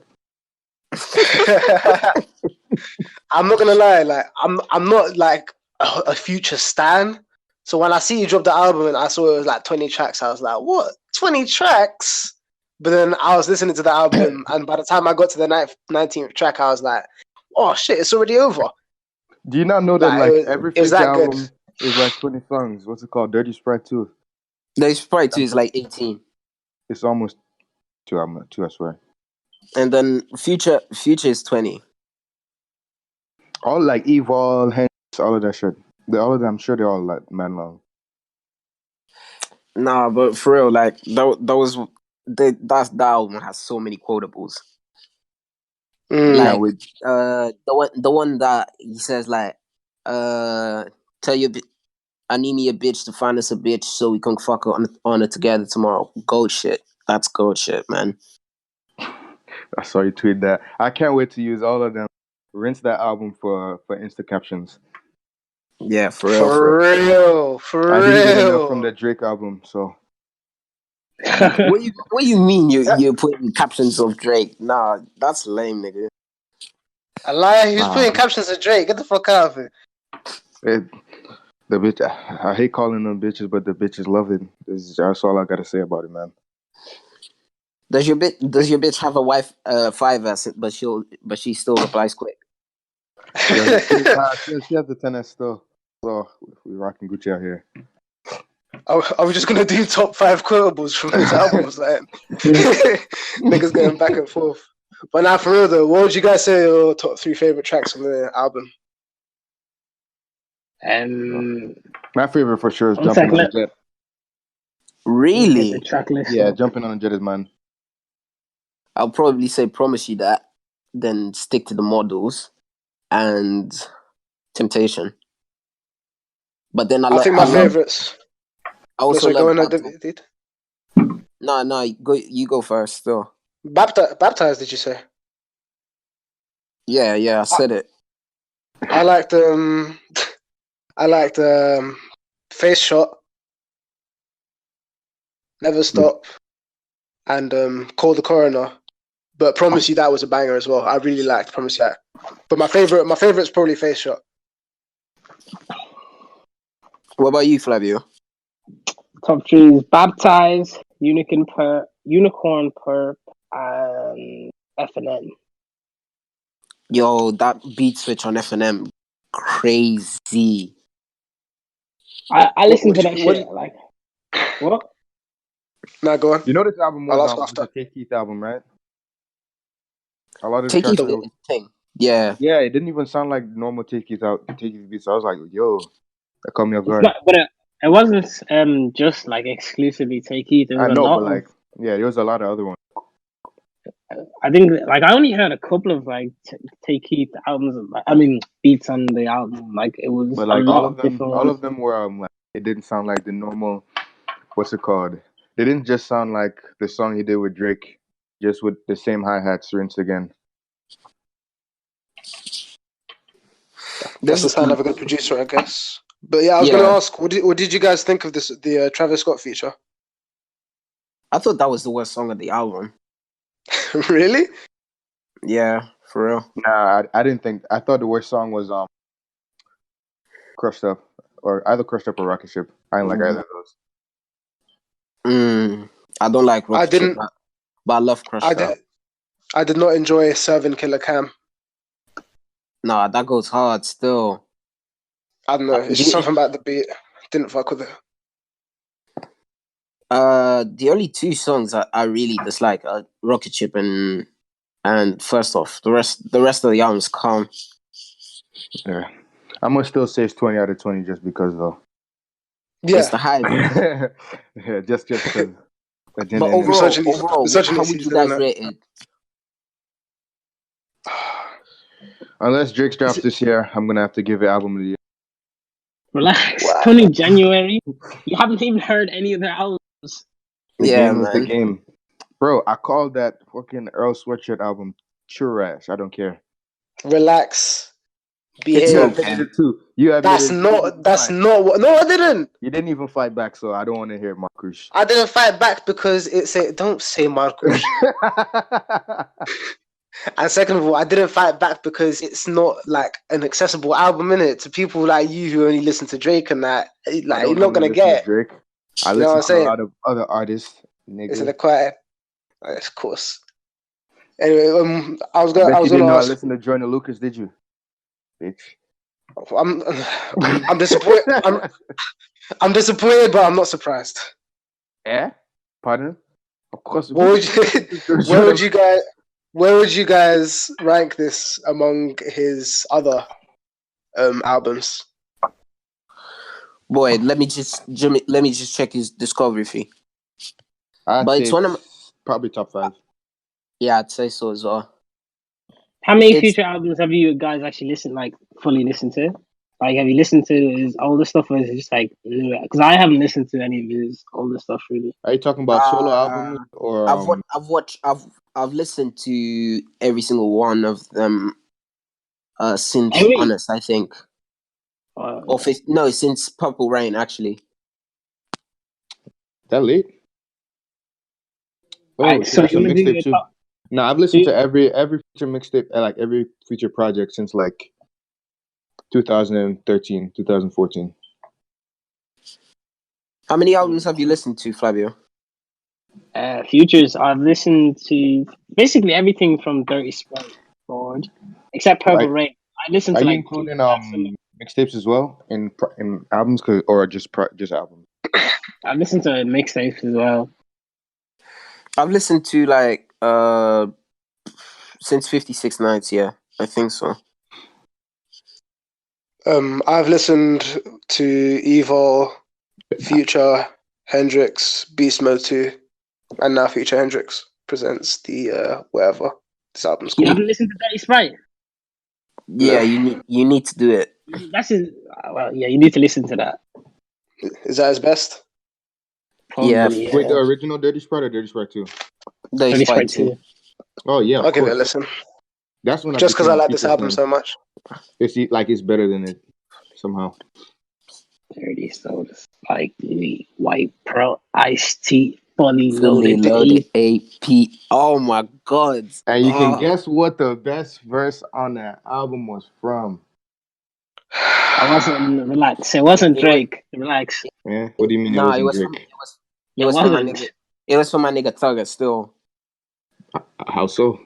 I'm not gonna lie, like I'm not like a Future stan. So when I see you drop the album and I saw it was like 20 tracks, I was like, what? 20 tracks? But then I was listening to the album, and by the time I got to the 19th track, I was like, oh shit, it's already over. Do you not know that every Future album is like 20 songs? What's it called? Dirty Sprite 2. Dirty Sprite 2 is like 18. It's almost 2, I swear. And then Future is 20. All like Evil, Hence, all of that shit. All of them, I'm sure they're all like man long. Nah, but for real, like that album has so many quotables. Like the one that he says like, tell you, I need me a bitch to find us a bitch so we can fuck on it together tomorrow. Gold shit. That's gold shit, man. I saw you tweet that. I can't wait to use all of them. Rinse that album for Insta captions. Yeah, for real. I didn't get enough from the Drake album, so. What you mean you're putting captions of Drake? Nah, that's lame, nigga. I lie. He was putting captions of Drake. Get the fuck out of it. The bitch. I hate calling them bitches, but the bitches love it. That's all I gotta say about it, man. Does your bitch have a wife 5S, but she still replies quick? She has the 10S still. So we're rocking Gucci out here. I was just gonna do top 5 quotables from his albums, like niggas going back and forth. But now, for real though, what would you guys say are your top 3 favorite tracks on the album? My favorite for sure is One Jumping on second. a Jet. Really? The track list. Yeah, Jumping on a Jet is mine. I'll probably say Promise You That, then Stick to the Models, and Temptation. But then I think my favorites. I also go love on, Battle. No, you go first still. Baptized, did you say? Yeah, I said it. I liked Face Shot, Never Stop, and Call the Coroner. But Promise You That was a banger as well. I really liked Promise You That. But my favorite's probably Face Shot. What about you, Flavio? Top 3 is Baptized, Unicorn Perp, and FNM. Yo, that beat switch on FNM, crazy. I listened to that shit. Like, what? Nah, go on. You know this album was after. a Take Keith album, right? A lot of Take tracks. Keith thing. Yeah. Yeah, it didn't even sound like normal Take Keith beats. So I was like, yo, that caught me off guard. But it wasn't just like exclusively Take Keith. There was I know, a lot but like, yeah, there was a lot of other ones. I think like I only heard a couple of like Take Keith albums. Beats on the album. Like it was, but like a lot of different all of them were like it didn't sound like the normal. What's it called? They didn't just sound like the song he did with Drake, just with the same hi-hats rinsed again. That's the sign of a good producer, I guess. But yeah, I was going to ask, what did you guys think of the Travis Scott feature? I thought that was the worst song of the album. Really? Yeah, for real. Nah, I didn't think. I thought the worst song was Crushed Up, or either Crushed Up or Rocket Ship. I didn't like either of those. I don't like Rocket Ship, but I love Crushed Up. I did not enjoy Serving Killer Cam. Nah, that goes hard still. I don't know. It's just something about the beat. Didn't fuck with it. The only 2 songs I really dislike are Rocket Ship and First Off. The rest of the album's calm. Yeah, I'm gonna still say it's 20 out of 20 just because though. Yeah, it's the hype. Yeah, just because. But overall, how would you guys rate it? Unless Drake's drops this year, I'm gonna have to give it album of the year. Relax. It's only January. You haven't even heard any of their albums. The game was the game. Bro, I called that fucking Earl Sweatshirt album trash. I don't care. Relax. Behave. That's not what. No, I didn't. You didn't even fight back, so I don't want to hear Marcus. I didn't fight back because don't say Marcus. And second of all, I didn't fight back because it's not like an accessible album, innit? To people like you who only listen to Drake and that, like you're not gonna get Drake. I listen to a lot of other artists. Is it quiet? Of course. Anyway, I was gonna ask. I listened to Joyner Lucas. Did you, bitch? I'm disappointed. I'm disappointed, but I'm not surprised. Yeah. Pardon? Of course. Where would you guys rank this among his other albums? Boy, let me just check his discography. But it's one of probably top 5. Yeah, I'd say so as well. How many future albums have you guys actually fully listened to? Like, have you listened to his older stuff, or is it just like new? Because I haven't listened to any of his older stuff really. Are you talking about solo albums or? I've listened to every single one of them since Honest, I think. Since Purple Rain, actually. That late? Oh, so you mixtape too. No, I've listened to every feature mixtape, like every feature project since like 2013, 2014. How many albums have you listened to, Flavio? Futures, I've listened to basically everything from Dirty Sprite forward, except Purple Rain. I listened to including Mixtapes as well, in albums, or just albums. I've listened to mixtapes as well. I've listened to like since 56 Nights. Yeah, I think so. I've listened to Evil, Future, Hendrix, Beast Mode 2, and now Future Hendrix presents the whatever this album's You called. haven't listened to Dirty Sprite? Yeah, you need to do it. That's his. Well, yeah, you need to listen to that. Is that his best? Probably, Wait, the original Dirty Sprite or Dirty Sprite 2? Dirty Sprite 2. Oh yeah, I'll give it a listen. That's when Just because I like became this album Future's so much. it's better than it somehow. Dirty Sodas, like the White Pearl, Iced Tea, fully Fully loaded, loaded AP. AP. Oh my god! And you can guess what the best verse on that album was from. I wasn't relax. It wasn't Drake. Relax. Yeah. What do you mean? Nah, it it was wasn't from Drake? it was from my nigga. It was from my nigga Thugger still. How so?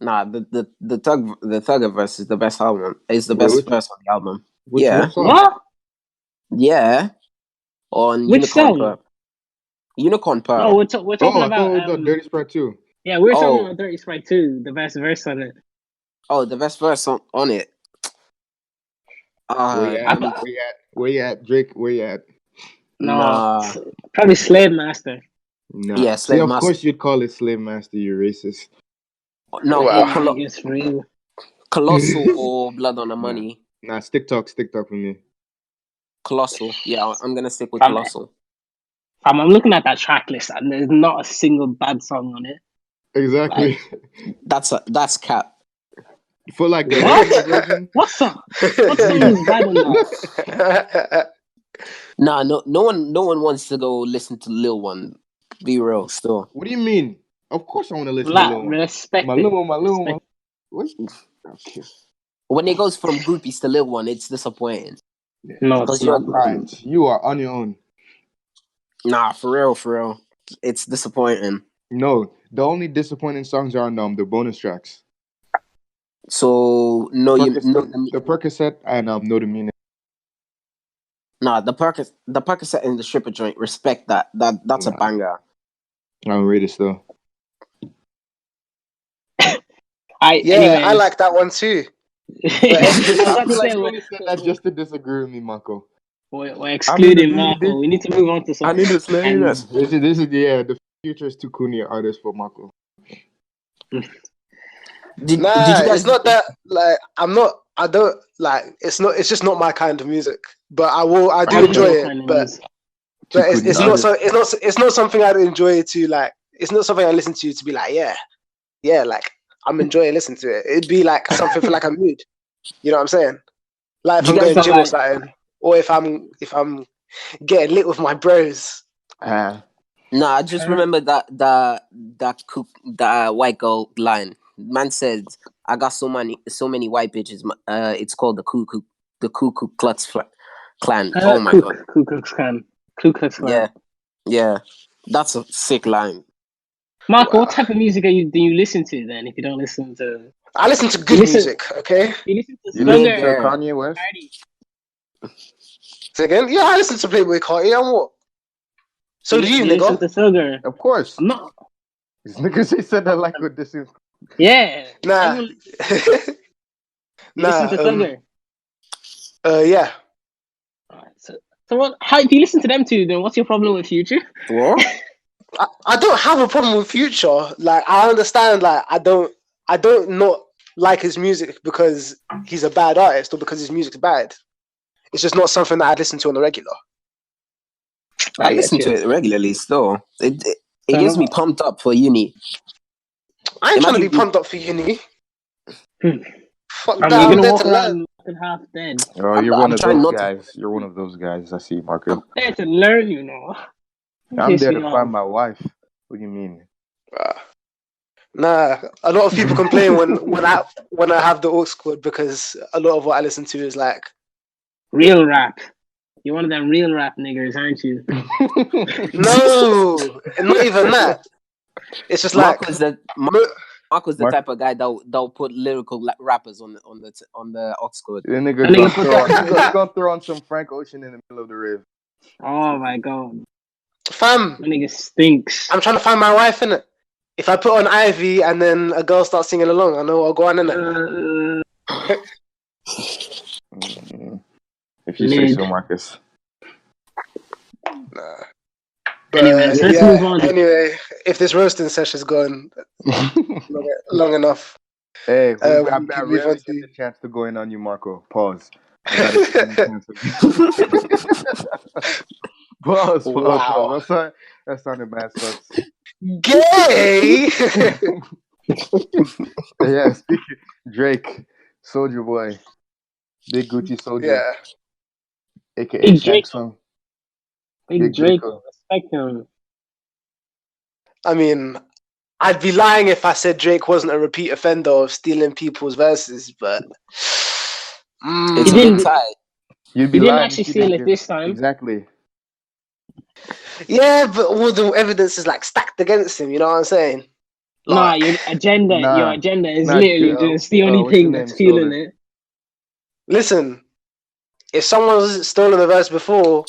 Nah, the Thugger verse is the best album. It's the best verse on the album. Which song? What? Yeah. On Which Unicorn song? Purp. Unicorn Purp. No, we're talking about the Dirty Sprite 2. Yeah, we're talking about Dirty Sprite 2, the best verse on it. Oh, the best verse on it. Where you at, Drake? Where you at? No, probably Slave Master. Nah. Yeah, Slave Master. Of course you'd call it Slave Master, you racist. No, It's real. Colossal or Blood on the Money. Nah, stick talk for me. Colossal. Yeah, I'm gonna stick with Colossal. I'm looking at that track list and there's not a single bad song on it. Exactly. Like, that's cap. For like the version. What song? What song is bad on that? Nah, no one wants to go listen to Lil One. Be real, still. What do you mean? Of course I want to listen to Lil One. Respect my Lil One. What? Okay. When it goes from groupies to Lil One, it's disappointing. No, it's not. Right. You are on your own. Nah, for real. It's disappointing. No, the only disappointing songs are on the bonus tracks. So the Percocet and Know the Meaning. Nah, the Percocet and the stripper joint. Respect that. That's a banger. I don't rate it still. I like that one too. I feel like you only said that just to disagree with me, Marco. We're excluding Marco. We need to move on to something. I need to slay this. This is the Future is too cool artist for Marco. Did you guys... it's not that like I don't like it's just not my kind of music. But I do enjoy it. But it's not something I'd enjoy to like. It's not something I listen to be like yeah like I'm enjoying listening to it. It'd be like something for like a mood. You know what I'm saying? Like if I'm going to gym or something, or if I'm getting lit with my bros. Nah, I just remember that white girl line. Man said, "I got so many white bitches. It's called the Ku Klux Klan." Oh my god, Ku Klux Klan. Yeah, that's a sick line. Marco, what type of music do you listen to then? If you don't listen to, I listen to good music. Okay, you listen to Kanye West. Say again? Yeah, I listen to Playboy Carti. And what? So do you, nigga? Listen to Of course. I'm not. These niggas he said that like with this. Yeah. Nah. Listen to Thugger. Yeah. Alright, so what? How if you listen to them too? Then what's your problem with Future? What? I don't have a problem with Future. Like I understand. Like I don't not like his music because he's a bad artist or because his music's bad. It's just not something that I'd listen to on the regular. I listen to it regularly still. It gets me pumped up for uni. I ain't trying to be pumped up for uni. Fuck that, I'm there walk to learn. half dead. Oh, you're one of those guys. You're one of those guys. I see, Marco. I'm there to learn, you know. I'm there to find my wife. What do you mean? Nah, a lot of people complain when I have the aux cord because a lot of what I listen to is like real rap. You're one of them real rap niggers, aren't you? No, not even that. It's just like Marco's the type of guy that'll put lyrical rappers on the aux code. The nigga gonna throw on some Frank Ocean in the middle of the rave. Oh my god, fam! that nigga stinks. I'm trying to find my wife in it. If I put on Ivy and then a girl starts singing along, I know I'll go on in it. If you say so, Marcus. Nah. Anyways, let's move on. Anyway, if this roasting session's gone long enough. Hey, I really get the chance to go in on you, Marco. Pause. Pause. Wow. That sounded bad. Sucks. Gay! Yeah, speaking Drake, Soulja Boy, Big Gucci Soulja. Yeah. AKA Big Drake. Shanksong. Big Drake, respect him. I mean, I'd be lying if I said Drake wasn't a repeat offender of stealing people's verses, but it's a bit tight. He didn't actually steal it this time. Exactly. Yeah, but all the evidence is like stacked against him. You know what I'm saying? Like, your agenda is literally just the only thing that's fueling it. Listen, if someone's stolen a verse before,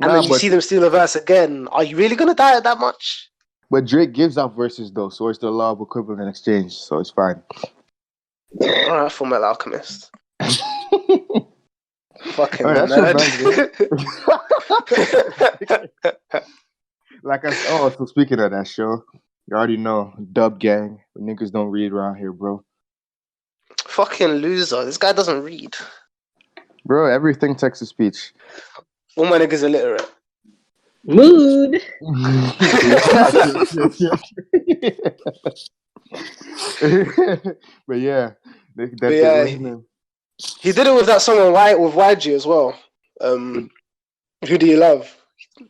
and then you see them steal a verse again, are you really gonna die at that much? But Drake gives out verses though, so it's the law of equivalent exchange, so it's fine. Alright, Full Metal Alchemist. Fucking nerd. So speaking of that show, you already know, Dub Gang. Niggas don't read around here, bro. Fucking loser. This guy doesn't read. Bro, everything text to speech. All my niggas illiterate. Mood. But yeah. He did it with that song on with YG as well. Who Do You Love?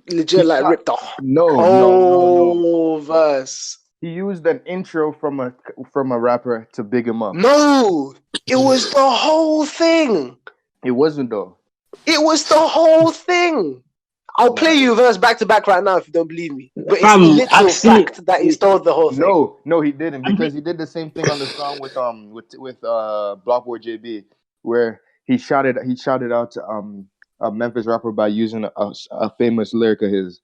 Legit, like ripped the whole verse. He used an intro from a rapper to big him up. No, it was the whole thing. It wasn't though. It was the whole thing. I'll play you a verse back to back right now if you don't believe me. But it's literal fact that he stole the whole thing. No, he didn't, because he did the same thing on the song with Blockboy JB, where he shouted out to a Memphis rapper by using a famous lyric of his.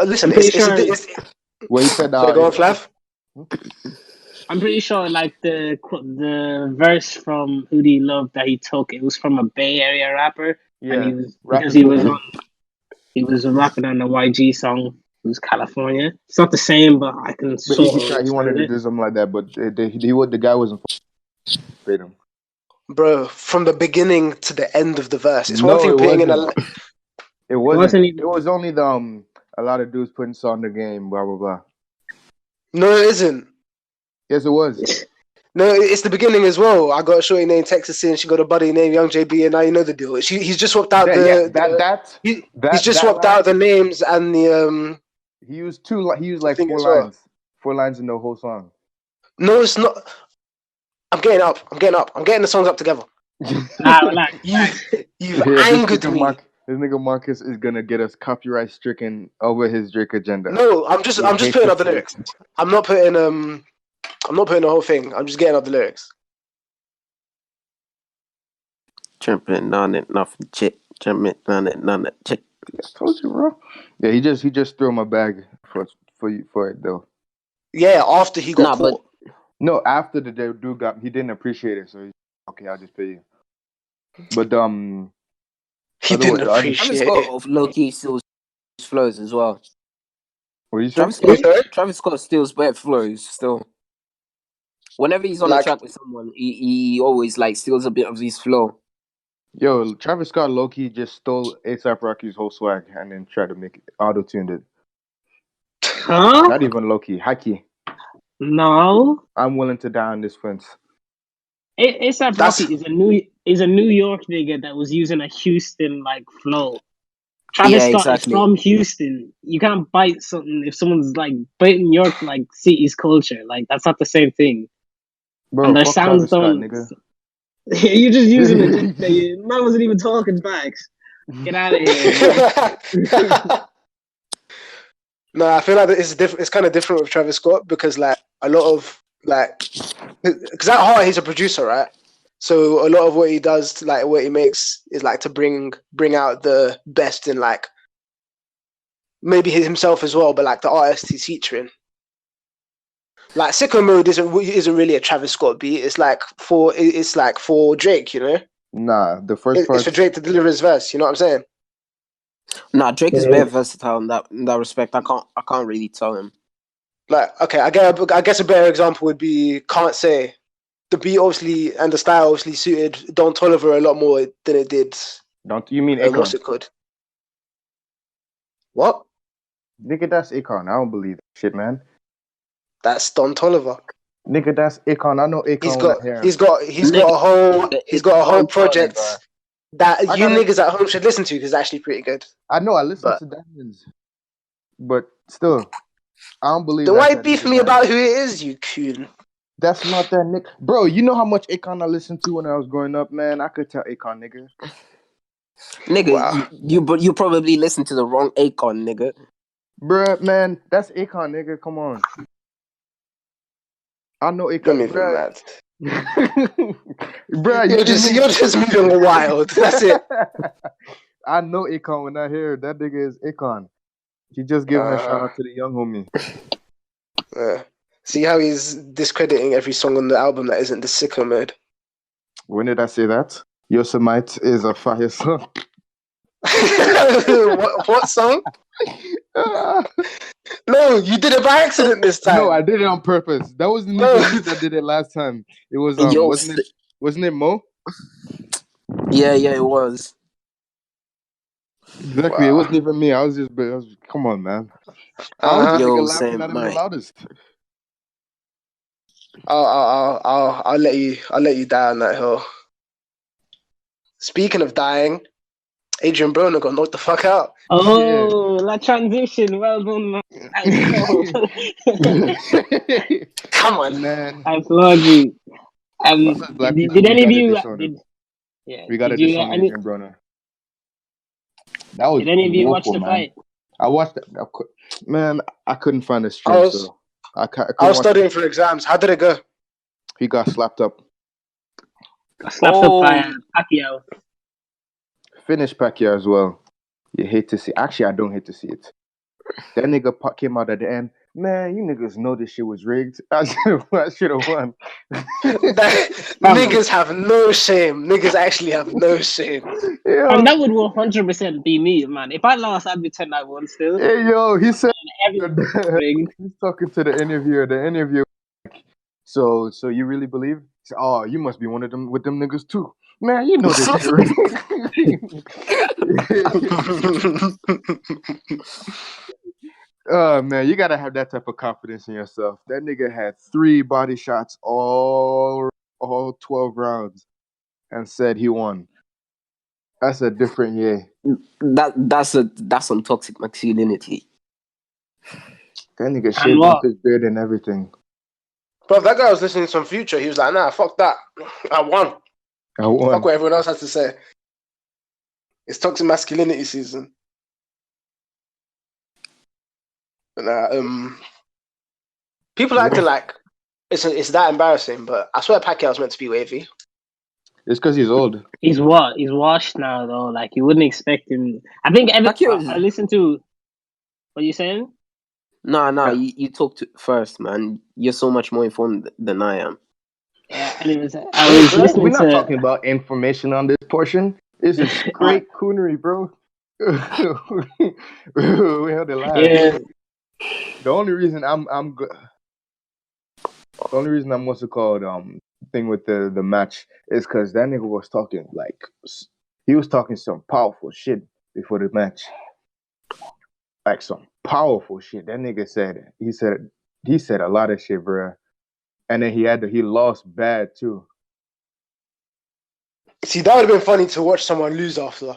Listen, where he said, go on, Flav. I'm pretty sure, like the verse from Who Do You Love that he took, it was from a Bay Area rapper. Yeah, and he was rapping on the YG song. It was California. It's not the same, but I can he wanted to do something like that, but the guy wasn't paid him. Bro, from the beginning to the end of the verse. It's one thing playing in a. It wasn't. It was only the a lot of dudes putting song in the game. Blah blah blah. No, it isn't. Yes, it was. No, it's the beginning as well. I got a shorty named Texas and she got a buddy named Young JB, and now you know the deal. He's just swapped out out the names and the He used like 4 lines in the whole song. No, it's not. I'm getting the songs up together. Relax. You've angered me. This nigga Marcus is gonna get us copyright stricken over his Drake agenda. No, I'm just putting up the lyrics. I'm not putting the whole thing. I'm just getting up the lyrics. Jumping on it, nothing chick. Jumping on it, nothing chick. I told you, bro. Yeah, he just threw my bag for it though. Yeah, after he got caught. No, after the dude he didn't appreciate it, so he's okay, I'll just pay you. But he didn't appreciate it. Low-key steals flows as well. What you say? Travis Scott steals bad flows still. Whenever he's on a track with someone, he always like steals a bit of his flow. Yo, Travis Scott low-key just stole A$AP Rocky's whole swag and then tried to make it auto-tuned it. Huh? Not even low-key, high-key. No. I'm willing to die on this fence. A$AP Rocky is a New York nigga that was using a Houston like flow. Travis Scott is from Houston. You can't bite something if someone's like biting your like city's culture. Like that's not the same thing. Bro, and their sounds don't. You're just using it. Man wasn't even talking back. Get out of here. No, I feel like it's kind of different with Travis Scott because like a lot of like, because at heart he's a producer, right? So a lot of what he does, like what he makes, is like to bring out the best in like maybe himself as well, but like the artist he's featuring. Like Sicko Mode isn't really a Travis Scott beat. It's like for Drake, you know. Nah, the first part. It's for Drake to deliver his verse. You know what I'm saying? Nah, Drake is very versatile in that respect. I can't really tell him. Like, okay, I guess a better example would be Can't Say. The beat obviously and the style obviously suited Don Toliver a lot more than it did. Don't you mean Akon? What's it called? What? Nigga, that's Akon. I don't believe that shit, man. That's Don Toliver. Nigga, that's Akon. I know Akon. He's got a whole project that you niggas at home should listen to because it's actually pretty good. I know. I listen to Diamonds, but still, I don't believe. Then why beef me about who it is, you coon? That's not that nigga, bro. You know how much Akon I listened to when I was growing up, man. I could tell Akon, nigga. Nigga, wow. you probably listened to the wrong Akon, nigga. Bruh, man, that's Akon, nigga. Come on. I know Akon. Bruh, you're just moving wild. That's it. I know Akon when I hear that nigga is Akon. He just giving a shout out to the young homie. See how he's discrediting every song on the album that isn't the Sicko Mode. When did I say that? Yosemite is a fire song. what song? No, you did it by accident this time. No, I did it on purpose. That wasn't me that did it last time. It was wasn't it Mo? Yeah, it was. Exactly, wow. It wasn't even me. I was come on, man. I was just laughing at him the loudest. I'll let you die on that hill. Speaking of dying, Adrian Broner got knocked the fuck out. Oh, that transition. Well done, man. Come on, man. I applaud you. Did any of you? We got to disown Adrian Broner. That was. Did any of you watch the fight? I watched it. Man, I couldn't find a stream. I was studying for exams. How did it go? He got slapped up. Slapped up by Pacquiao. Finished Pacquiao as well. You hate to see. Actually, I don't hate to see it. That nigga came out at the end. Man, you niggas know this shit was rigged. I should have won. Niggas have no shame. Niggas actually have no shame. Yo. And that would 100% be me, man. If I lost, I'd pretend I won still. Hey, yo, he said he's talking to the interviewer. The interviewer, so you really believe? Said, oh, you must be one of them with them niggas too. Man, you know this shit rigged. Oh man, you gotta have that type of confidence in yourself. That nigga had 3 body shots all 12 rounds and said he won. That's a different That's some toxic masculinity. That nigga shaved off his beard and everything. Bro, that guy was listening to some Future. He was like, nah, fuck that. I won. Fuck what everyone else has to say. It's toxic masculinity season. People acting like it's that embarrassing, but I swear Pacquiao's meant to be wavy. It's because he's old. He's what? He's washed now, though. Like, you wouldn't expect him. I think I listened to... What are you saying? No, you talk first, man. You're so much more informed than I am. Yeah, anyways, we're not talking about information on this portion. This is straight coonery, bro. We held it live. Yeah. The only reason I'm what's it called thing with the match is because that nigga was talking he was talking some powerful shit before the match, like some powerful shit. That nigga said he said a lot of shit, bro, and then he lost bad too. See, that would have been funny to watch someone lose after,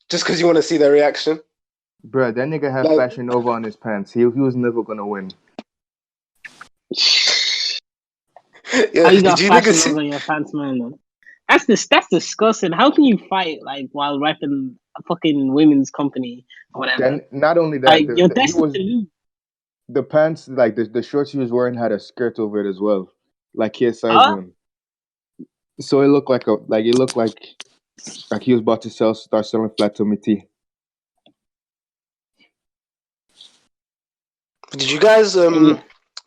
just because you want to see their reaction. Bruh, that nigga had Fashion Nova on his pants. He was never gonna win. How you got Fashion Nova on your pants, man? That's disgusting. How can you fight while repping a fucking women's company or whatever? Then, not only that, you're destined to lose. the pants, like the shorts he was wearing, had a skirt over it as well, like his size Huh? one. So it looked like he was about to start selling flat tummy tea. Did you guys that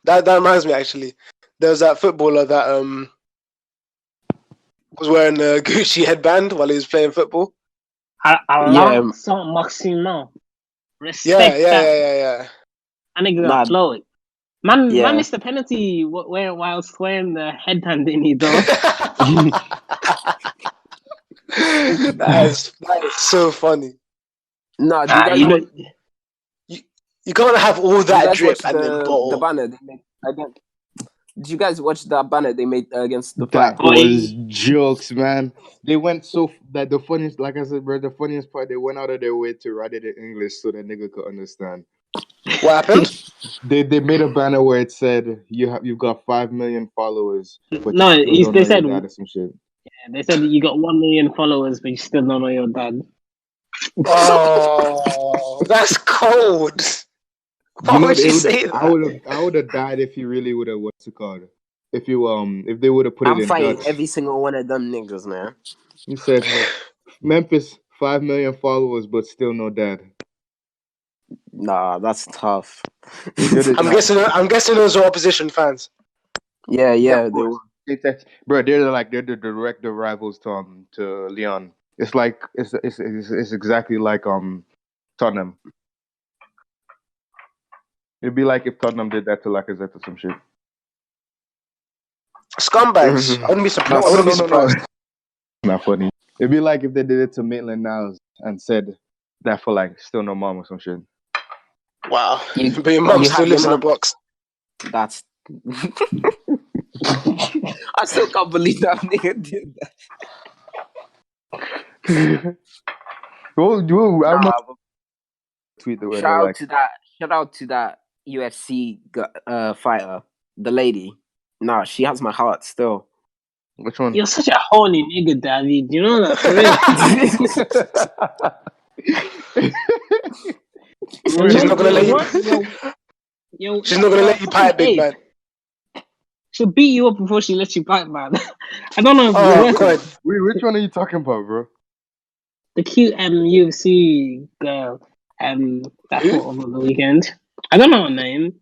reminds me actually. There was that footballer that was wearing a Gucci headband while he was playing football. Alain Saint-Maximin. Respect that. Yeah. I nigga Nah. got flowed. Man Yeah. missed the penalty whilst wearing the headband in it though. that is so funny. Nah, You can't have all that drip and then bottle. the banner they made against. Did you guys watch that banner they made against the That flag? was jokes, man. They went so that the funniest, like I said, bro. The funniest part, they went out of their way to write it in English so that nigga could understand. What happened? They made a banner where it said you've got 5 million followers, but No, you still don't they know said your dad or some shit. yeah, they said you got 1 million followers, but you still don't know your dad. Oh, that's cold. Why would you say that? I would have died if he really would have what's it called? If they would have put I'm it in fighting Dutch. every single one of them niggas, man. He said Memphis 5 million followers, but still no dad. Nah, that's tough. I'm guessing those are opposition fans. Yeah, they were. Bro, they're the direct rivals to Leon. It's like it's exactly like Tottenham. It'd be like if Tottenham did that to Lacazette or some shit. Scumbags. I wouldn't be surprised. No. Not funny. It'd be like if they did it to Maitland Niles and said that for like still no mom or some shit. Wow. But your mom still lives in a box. That's. I still can't believe that nigga did that. I remember tweet the Shout out to that UFC fighter, the lady. Nah, she has my heart still. Which one? You're such a horny nigga, Dahvid. You know that for real. She's not gonna let you. She's not gonna let you pipe, big man. She'll beat you up before she lets you pipe, man. I don't know if God. Which one are you talking about, bro? The cute UFC girl that fought over the weekend. I don't know her name.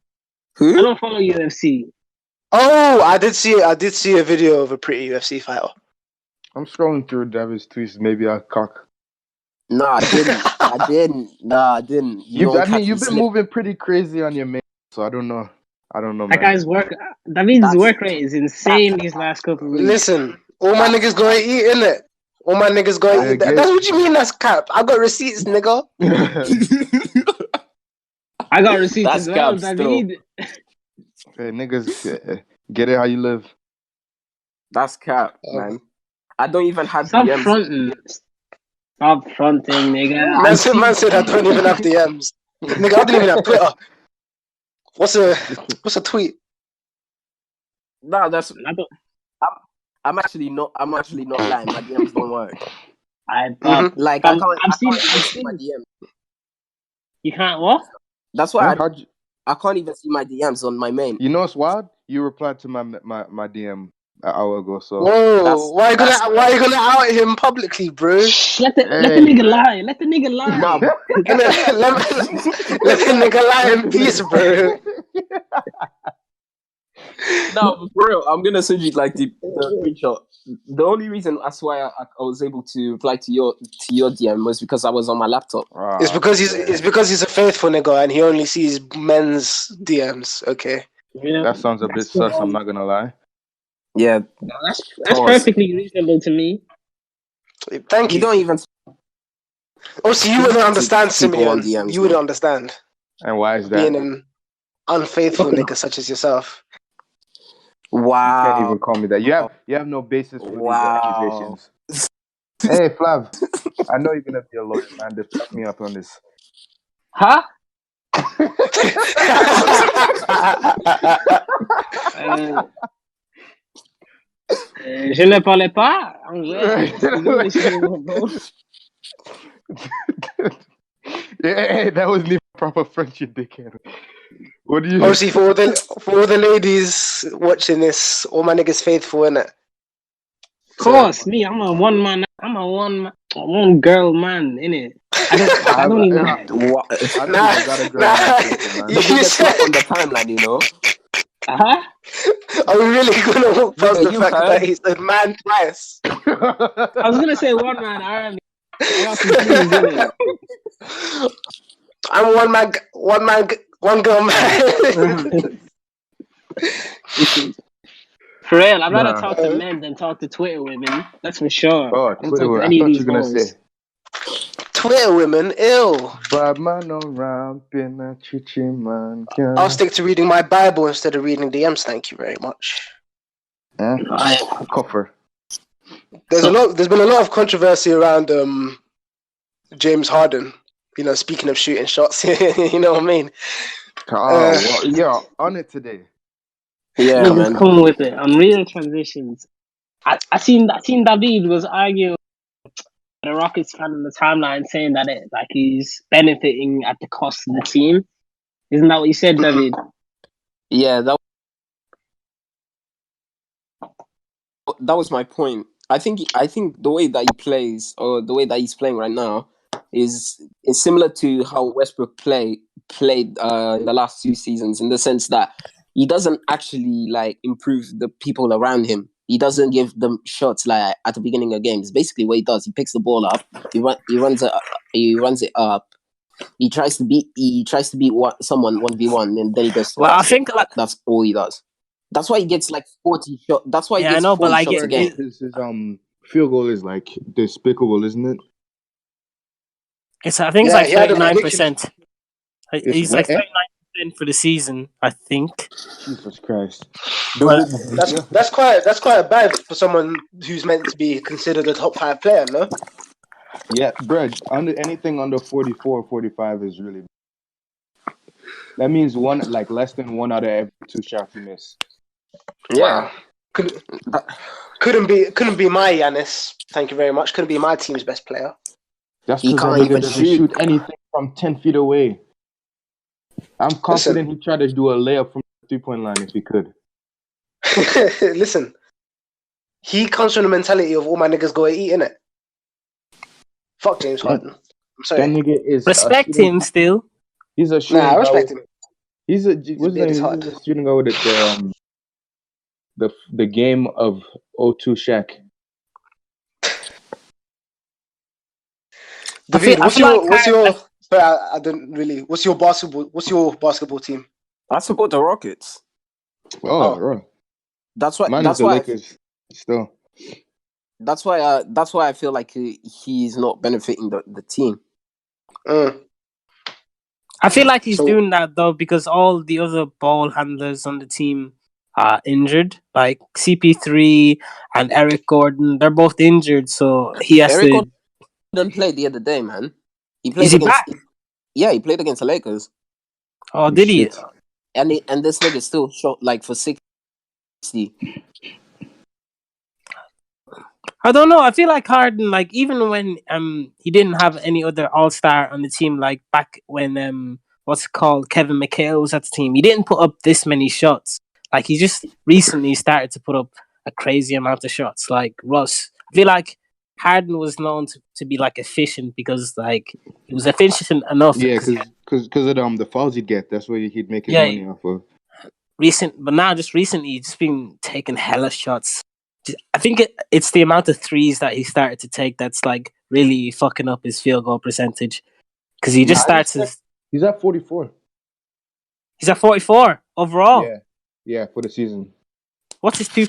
Who? I don't follow UFC. Oh, I did see a video of a pretty UFC fighter. I'm scrolling through David's tweets. Maybe I'll cock. No, I didn't. Nah, I didn't. You've been moving pretty crazy on your main, so I don't know. That guy's David's work rate is insane these last couple of weeks. Listen, all my niggas gonna eat, innit? All my niggas gonna eat. That's what you mean that's cap. I got receipts, nigga. I got receipts as well, David. Hey, niggas, get it how you live. That's cap, man. I don't even have Stop DMs. Stop fronting, nigga. Man said I don't even have DMs. Nigga, I didn't even have Twitter. What's a tweet? No, I'm actually not lying. My DMs don't work. I've seen my DMs. You can't what? That's why I can't even see my DMs on my main. You know what's wild? You replied to my DM an hour ago. So whoa, why are you gonna out him publicly, bro? Let the nigga lie. Let the nigga lie. No, let the nigga lie in peace, bro. No, for real, I'm gonna send you like the screenshot. The only reason that's why I was able to reply to your DM was because I was on my laptop. It's because he's a faithful nigga and he only sees men's DMs. Okay. Yeah. That sounds a bit sus. I'm not gonna lie. Yeah, that's perfectly reasonable to me. Thank you. You don't even. Also, you wouldn't understand, Simeon. You wouldn't understand. And why is that? Being an unfaithful nigga such as yourself. Wow. You can't even call me that. You have no basis for these accusations. Hey, Flav, I know you're gonna be a lawyer, man. Just back me up on this. Huh? Je ne parlais pas anglais. Hey, that wasn't even proper French, you dickhead. What do you? Obviously, for all the ladies watching this, all my niggas faithful, innit? Of course, me. I'm a one girl man, innit? I don't even. What? I don't even got a girl in my picture, man. The biggest slap on the timeline, you know. Are we really gonna walk past Nigga, the you fact heard? that he's a man twice? I was gonna say one man army. I got confused, innit? I'm one girl man. For real, I'd rather Nah. talk to men than talk to Twitter women. That's for sure. Oh, I don't Twitter. talk to I any of thought you these were gonna hoes. say. Twitter women, ill. Bad man around, been a chichi man. I'll stick to reading my Bible instead of reading DMs. Thank you very much. Coffer. There's been a lot of controversy around James Harden. You know, speaking of shooting shots, you know what I mean. Well, yeah, on it today. Yeah, Niggas man. come with it on real transitions. I seen Dahvid was arguing with the Rockets fan on the timeline saying that he's benefiting at the cost of the team. Isn't that what you said, David? Yeah, that was my point. I think the way that he plays, or the way that he's playing right now, is similar to how Westbrook played in the last 2 seasons, in the sense that he doesn't actually like improve the people around him. He doesn't give them shots like at the beginning of games. Basically, what he does, he picks the ball up, he runs it up. He tries to beat someone 1v1, and then he goes to Well, I basket. think That's all he does. That's why he gets like 40 shots. That's why he gets 40 shots a game. His field goal is like despicable, isn't it? I think it's like 39%. He's like 39% for the season, I think. Jesus Christ! That's quite bad for someone who's meant to be considered a top 5 player, no? Yeah, Brad. Anything under 44, 45 is really. That means less than 1 out of every 2 shots you miss. Yeah, couldn't be my Giannis. Thank you very much. Couldn't be my team's best player. That's because that nigga doesn't shoot anything from 10 feet away. I'm confident he tried to do a layup from the 3-point line if he could. Listen, he comes from the mentality of all my niggas go eat, innit? Fuck James Harden. I'm sorry. That nigga is respect him still. He's a shooting I respect him. He's a shooting guard with the game of 02 Shaq. David, what's your basketball team? I support the Rockets. Oh. That's why. Mine is the Lakers. Still. That's why I feel like he's not benefiting the team. I feel like he's doing that though because all the other ball handlers on the team are injured. Like CP3 and Eric Gordon, they're both injured, so he has Eric Gordon played the other day, man. He played back? Yeah, he played against the Lakers. Oh, did he? And this nigga still shot like for 60. I don't know. I feel like Harden, like even when he didn't have any other All-Star on the team, like back when Kevin McHale was at the team, he didn't put up this many shots. Like he just recently started to put up a crazy amount of shots. Like Russ, I feel like Harden was known to be like efficient because like he was efficient enough. Yeah, because of the fouls he'd get. That's where he'd make his money off of. But now just recently, he's just been taking hella shots. I think it's the amount of threes that he started to take that's like really fucking up his field goal percentage. Because he just starts his. He's at 44. He's at 44 overall. Yeah, for the season. What's his 2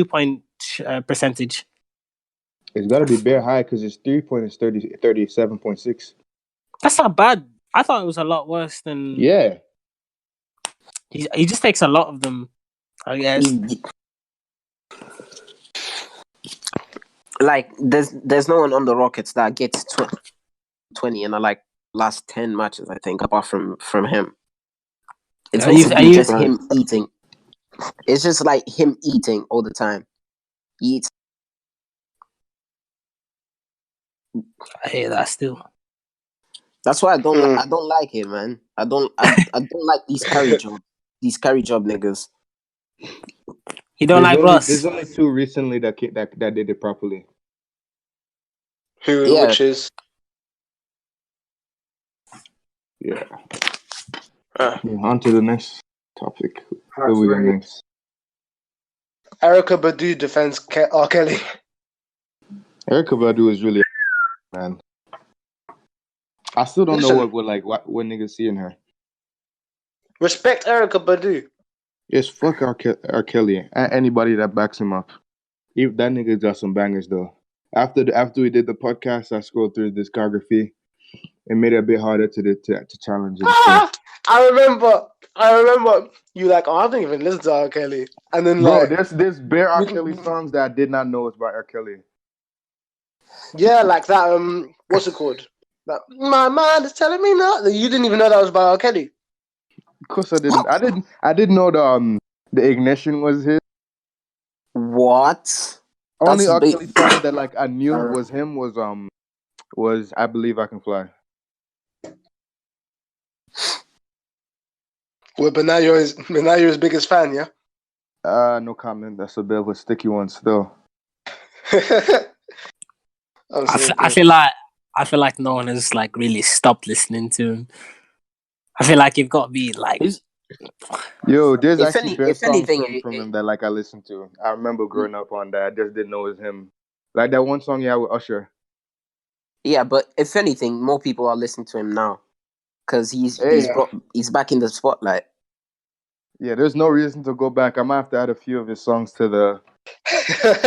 point percentage? It's got to be bare high because his 3-point is 37.6. That's not bad. I thought it was a lot worse than. Yeah. He just takes a lot of them, I guess. Like there's no one on the Rockets that gets 20 in the like last 10 matches, I think, apart from him. It's basically just him eating. It's just like him eating all the time. He eats. I hear that still. That's why I don't like it, man. I don't like these carry job niggas. You don't like Russ? There's only two recently that did it properly. Who? Which is? Yeah. On to the next topic. Who we got next? Erykah Badu defends R. Kelly. Erykah Badu is really man. I still don't know what niggas see in her. Respect Erykah Badu. Yes, fuck R. Kelly and anybody that backs him up. That nigga got some bangers though. After we did the podcast, I scrolled through his discography. It made it a bit harder to challenge him. I remember you like, I don't even listen to R. Kelly. And then there's bare R. Kelly songs that I did not know was by R. Kelly. Yeah, like that. What's it called? That my mind is telling me nothing. You didn't even know that was by R. Kelly. Of course I didn't. I didn't know the ignition was his. What? Only R. Kelly song that I knew was him was I Believe I Can Fly. Well, but now you're his biggest fan, yeah? No comment. That's a bit of a sticky one still. I feel like no one has really stopped listening to him. I feel like you've got to be like. Yo, there's actually songs from him that I listen to. I remember growing up on that. I just didn't know it was him. Like that one song he had with Usher. Yeah, but if anything, more people are listening to him now because he's back in the spotlight. Yeah, there's no reason to go back. I might have to add a few of his songs to the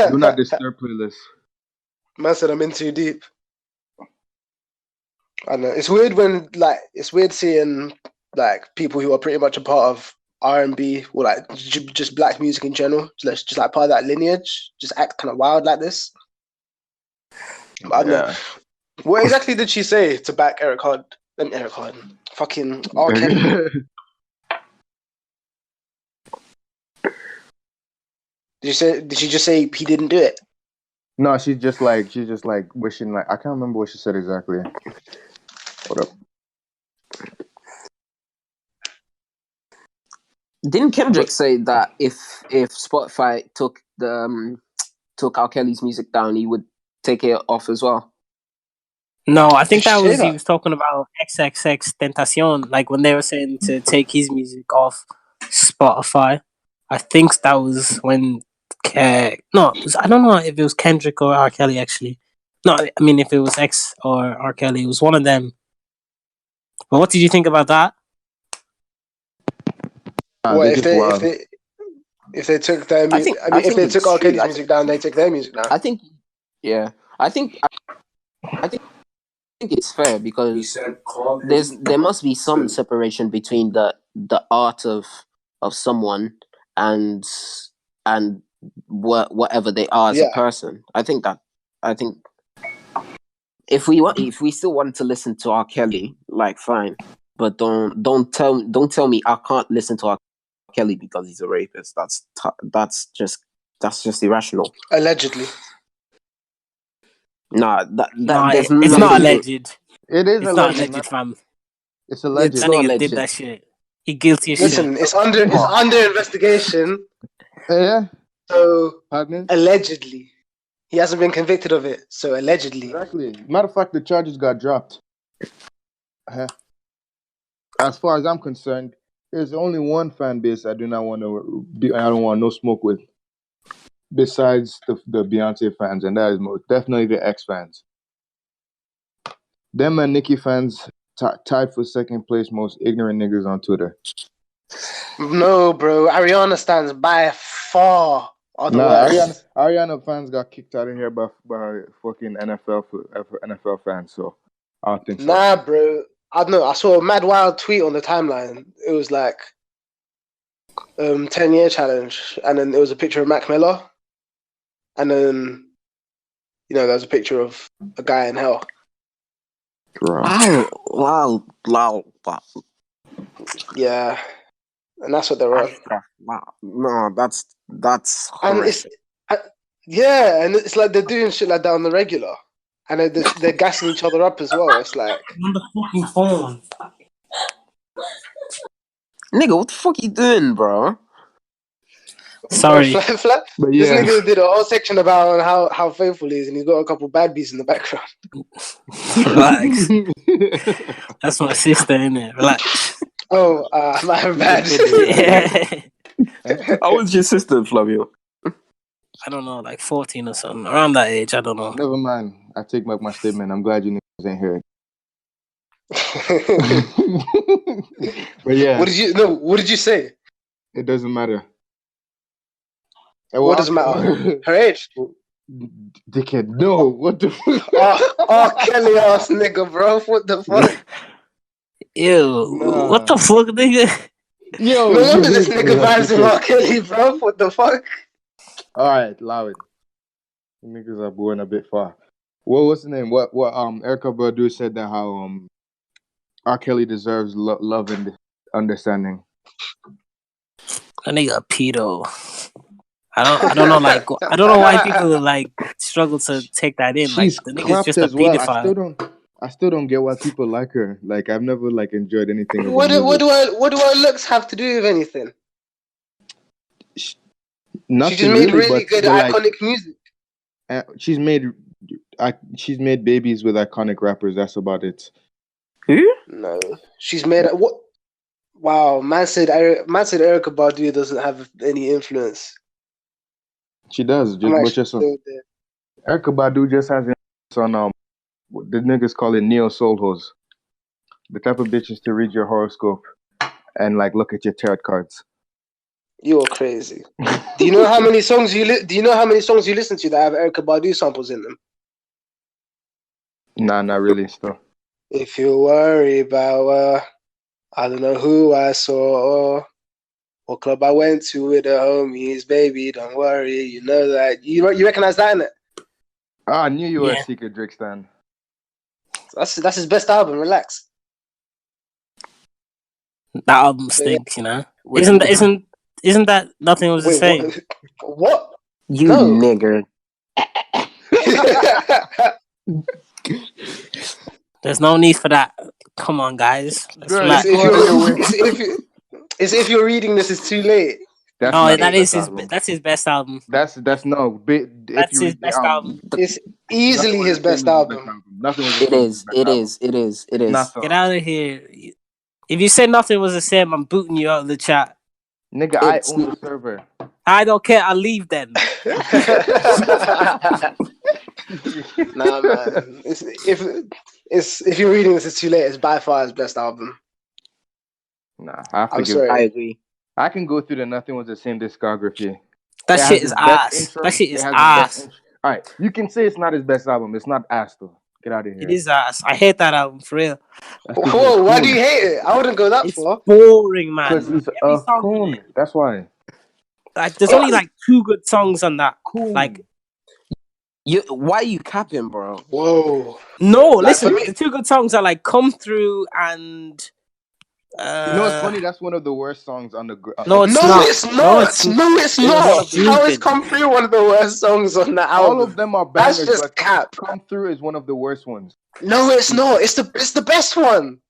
Do Not Disturb playlist. Man said I'm in too deep. I don't know. It's weird it's weird seeing people who are pretty much a part of R&B or just black music in general, just part of that lineage, just act kind of wild like this. But I don't know. What exactly did she say to back Eric Hard? Fucking R. Kelly. Did she just say he didn't do it? No, she's just wishing I can't remember what she said exactly. Hold up. Didn't Kendrick say that if Spotify took R. Kelly's music down, he would take it off as well? No, I think he was talking about XXX Tentacion, when they were saying to take his music off Spotify. I think that was when I don't know if it was Kendrick or R. Kelly actually. No, I mean if it was X or R. Kelly, it was one of them. But what did you think about that? If they took their music, if they took R. Kelly's music down, they take their music down. I think it's fair because there must be some separation between the art of someone and whatever they are as a person. I think if we still want to listen to R. Kelly, fine, but don't tell me I can't listen to R. Kelly because he's a rapist. That's just irrational. Allegedly. Nah, it's not alleged. It is it's alleged. Not alleged, fam. It's alleged. That nigga did that shit. He guilty as shit. Listen, it's under investigation. Yeah. So allegedly, he hasn't been convicted of it. So allegedly, exactly. Matter of fact, the charges got dropped. As far as I'm concerned, there's only one fan base I do not want to be. I don't want no smoke with. Besides the Beyonce fans, and that is most definitely the X fans. Them and Nicki fans tied for second place most ignorant niggas on Twitter. No, bro. Ariana stands by far. Ariana fans got kicked out of here by fucking NFL fans, so I don't think so. Nah, bro. I don't know. I saw a mad wild tweet on the timeline. It was 10-year challenge, and then there was a picture of Mac Miller. And then, there's a picture of a guy in hell. Wow. Yeah. And that's what they're on. No, that's and horrific. and it's like they're doing shit like that on the regular. and they're gassing each other up as well. It's like on the fucking phone. Nigga, what the fuck you doing, bro? Sorry. But this yeah, nigga did a whole section about how faithful he is, and he's got a couple bad beats in the background. Relax. That's my sister, innit? Relax. Oh, my bad. Yeah. How old's your sister, Flavio? I don't know, like 14 or something. Around that age, I don't know. never mind. I take back my statement. I'm glad you niggas ain't here. But yeah, What did you say? it doesn't matter. What does it matter? Her age? Dickhead, no. What the fuck? Oh, Kelly ass nigga, bro. What the fuck? Ew. Nah. What the fuck, nigga? Yo, No wonder this nigga vibes with R. Kelly, bro. What the fuck? Alright, allow it. You niggas are going a bit far. What's the name? What Erica Badu said that how R. Kelly deserves love and understanding. That nigga a pedo. I don't know, like, I don't know why people like struggle to take that in. Like, She's the nigga's cropped just a as well. pedophile. I still don't get why people like her. Like I've never like enjoyed anything. What do our looks have to do with anything? Nothing She just made really, really good like, iconic music. She's made babies with iconic rappers. That's about it. Who? No, she's made what? Wow, man said Erica Badu doesn't have any influence. She does. Erica Badu just has influence on the niggas call it neo soul hoes. The type of bitches to read your horoscope and like look at your tarot cards. You're crazy. Do you know how many songs you listen to that have Erica Badu samples in them? Nah, not really. Still. If you worry about I don't know who I saw or club I went to with the homies, baby, don't worry. You know that you recognize that, innit? I knew you were a secret Drake stan. That's his best album. Relax. That album stinks, you know. Isn't that Nothing Was the Same? What? You No. nigger. There's no need for that. Come on, guys. Let's Girl, relax. If you're reading this, it's too late. That's his best album. That's no. That's his best album. It's easily his best album. It is. Nothing. Get out of here. If you say Nothing Was the Same, I'm booting you out of the chat. Nigga, I own the server. I don't care. I'll leave then. Nah, man. If you're reading this, it's too late. It's by far his best album. Nah, I'm sorry. I agree. I can go through the Nothing Was the Same discography. That shit is ass. That shit is ass. All right, you can say it's not his best album. It's not ass though. Get out of here. It is ass. I hate that album for real. Whoa, why do you hate it? I wouldn't go that far. Boring, man. Because he's a coon. That's why. Like, there's only like 2 good songs on that. Cool. Like, why are you capping, bro? Whoa. No, listen. The 2 good songs are like Come Through and. You know what's funny? That's one of the worst songs on the. No, it's not. No, it's not. How is Come Through one of the worst songs on the album? All of them are bangers. That's just cap. Come Through is one of the worst ones. No, it's not. It's the best one.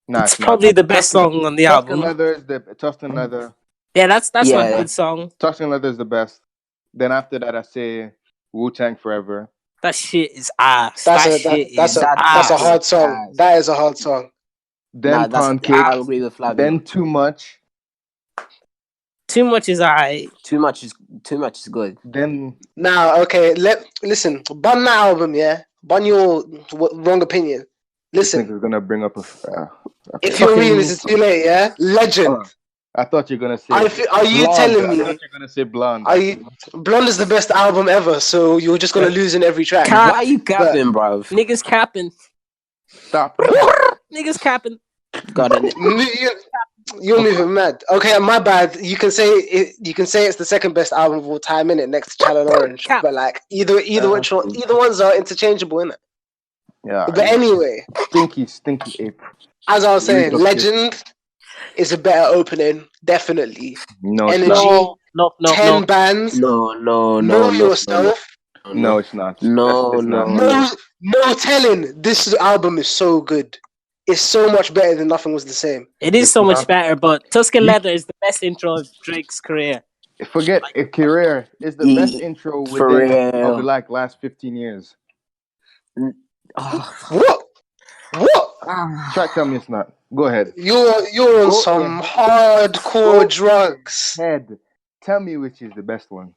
Nah, it's probably the best song on the album. Tustin Leather. Yeah, that's a good song. Tustin Leather is the best. Then after that, I say Wu-Tang Forever. That shit is ass. That's a hard song. That is a hard song. Then Pancake. I agree with Flavio. Then Too Much. Too Much is alright. Too much is good. Then now, okay. Listen. Bun that album, yeah. Bun your wrong opinion. Listen. This nigga's gonna bring up if you're reading this, it's too late, yeah. Legend. I thought you were gonna say. Are you telling me? I thought you were gonna say Blonde. Blonde is the best album ever, so you're just gonna lose in every track. Why are you capping, bro? Niggas capping. Stop. Niggas capping. Got it. You're moving mad. Okay, my bad. You can say it's the second best album of all time, innit? Next to Channel Orange. But like either ones are interchangeable, innit? Yeah. But anyway, stinky ape. As I was saying, Legend is a better opening, definitely. No, Energy. No. 10 bands. No. Know yourself. No, it's not. No, It's not. No telling. This album is so good. It's so much better than Nothing Was the Same. It is It's so much not. better, but Tuscan Leather is the best intro of Drake's career. Forget a career is the best intro For within of the real. last 15 years. Oh, What? Try to tell me it's not. Go ahead. You're on Go some ahead. hardcore drugs. Head. Tell me which is the best one.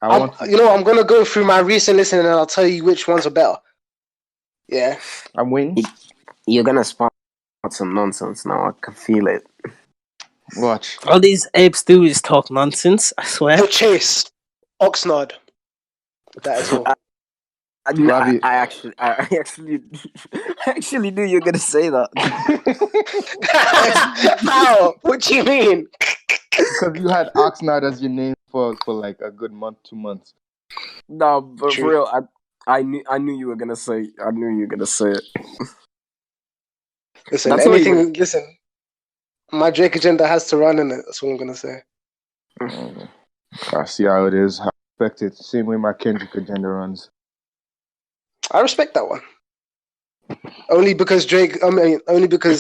I'm gonna go through my recent listening and I'll tell you which ones are better. Yeah. I'm waiting. you're gonna spot some nonsense now. I can feel it. Watch. All these apes do is talk nonsense, I swear. The Chase. Oxnard. That is all. I actually knew you were gonna say that. How? What do you mean? Because you had Oxnard as your name for like a good month, 2 months. No, but True. for real, I knew you were gonna say. I knew you were gonna say it. Listen, That's not anything. even- Listen, my Drake agenda has to run in it. That's what I'm gonna say. I see how it is. I expect it. Same way my Kendrick agenda runs. I respect that one. Only because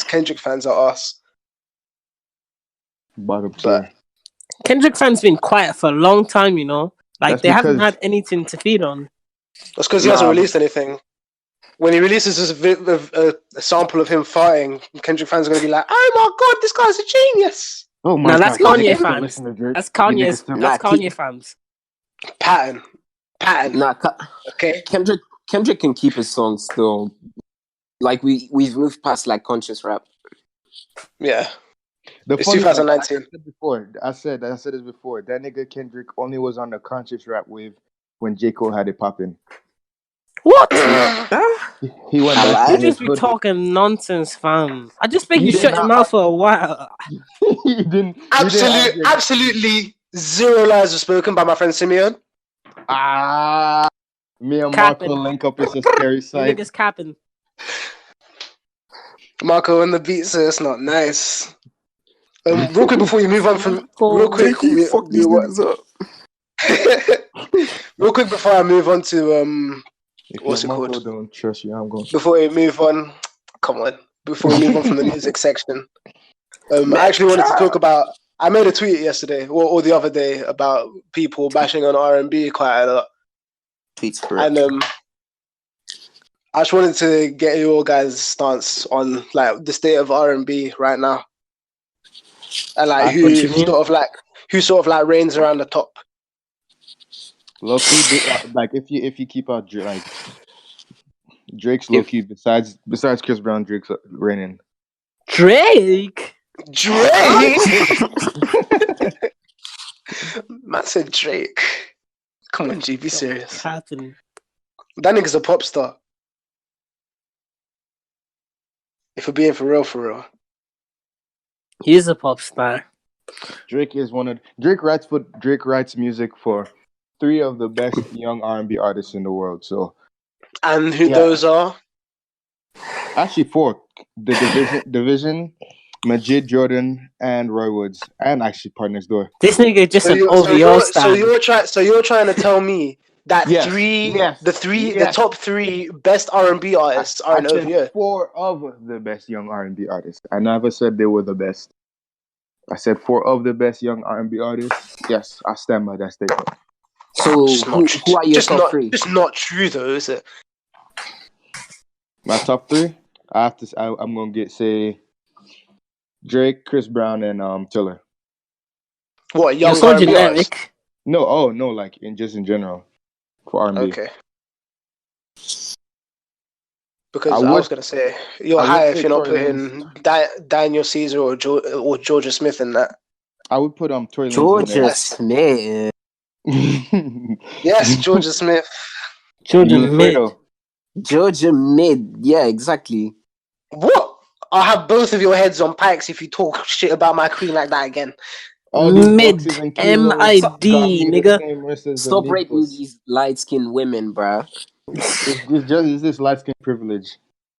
Kendrick fans are us. Bottom But tier. Kendrick fans been quiet for a long time, you know. Like That's they haven't because- had anything to feed on. that's because he hasn't released anything. When he releases a sample of him farting, Kendrick fans are gonna be like, "Oh my god, this guy's a genius!" Oh my No, that's God. Kanye You niggas still fans. listen to Drake? That's You niggas Kanye's. still- That's Nah, Kanye fans. Pattern. Nah, Okay. Kendrick can keep his songs still. Like we've moved past like conscious rap. Yeah. The It's funny part, 2019. I said this before. That nigga Kendrick only was on the conscious rap wave when J. Cole had it popping. What? He went I back lied. to You his just be hood. talking nonsense, fam. I just think You you did shut your not- mouth for a while. You didn't argue. Absolutely zero lies were spoken by my friend Simeon. Me and Capping. Marco link up. It's a scary You sight. niggas capping. Marco on the beat, so it's not nice. Real quick before you move on from real quick, Fuck these niggas up. real quick before I move on to If What's your it Marco called? don't trust you, I'm going. before we move on, come on. Before we move on from the music section, I actually wanted to talk about. I made a tweet yesterday or the other day about people bashing on R&B quite a lot, Tweets for and I just wanted to get your guys' stance on like the state of R&B right now, and like What you mean? who sort of like reigns around the top. Low key, like if you keep out like Drake's low key. Besides Chris Brown, Drake's reigning. Drake. Matt said Drake. Come on, G, be serious. Capping. That nigga's a pop star. If we're being for real. He's a pop star. Drake writes music for 3 of the best young R&B artists in the world. So And who Yeah. those are? actually 4: the Division, Majid Jordan, and Roy Woods, and actually Part Next Door. This nigga just an So OVO star. you're trying to tell me that Yes. the top 3 best R&B artists are in I said OVO. 4 of the best young R&B artists. I never said they were the best. I said 4 of the best young R&B artists. Yes, I stand by that statement. So Just who are your top 3? Just not true though, is it? My top 3, I'm gonna say Drake, Chris Brown, and Tiller. What You're young so R&B artists? generic. No, like in general for R&B. Okay. Because I I, would- was gonna say you're I would high say if you're not Tory putting Daniel Caesar or Georgia Smith in that. I would put Tory Lanez Georgia in Smith. there. Yes, Georgia Smith. Children mid. Georgia Mid. Yeah, exactly. What? I'll have both of your heads on pikes if you talk shit about my queen like that again. All these Mid. boxes and kilos MID, got me the nigga. same risk as the Stop rating Migos. these light-skinned women, bruh. It's this light skin privilege.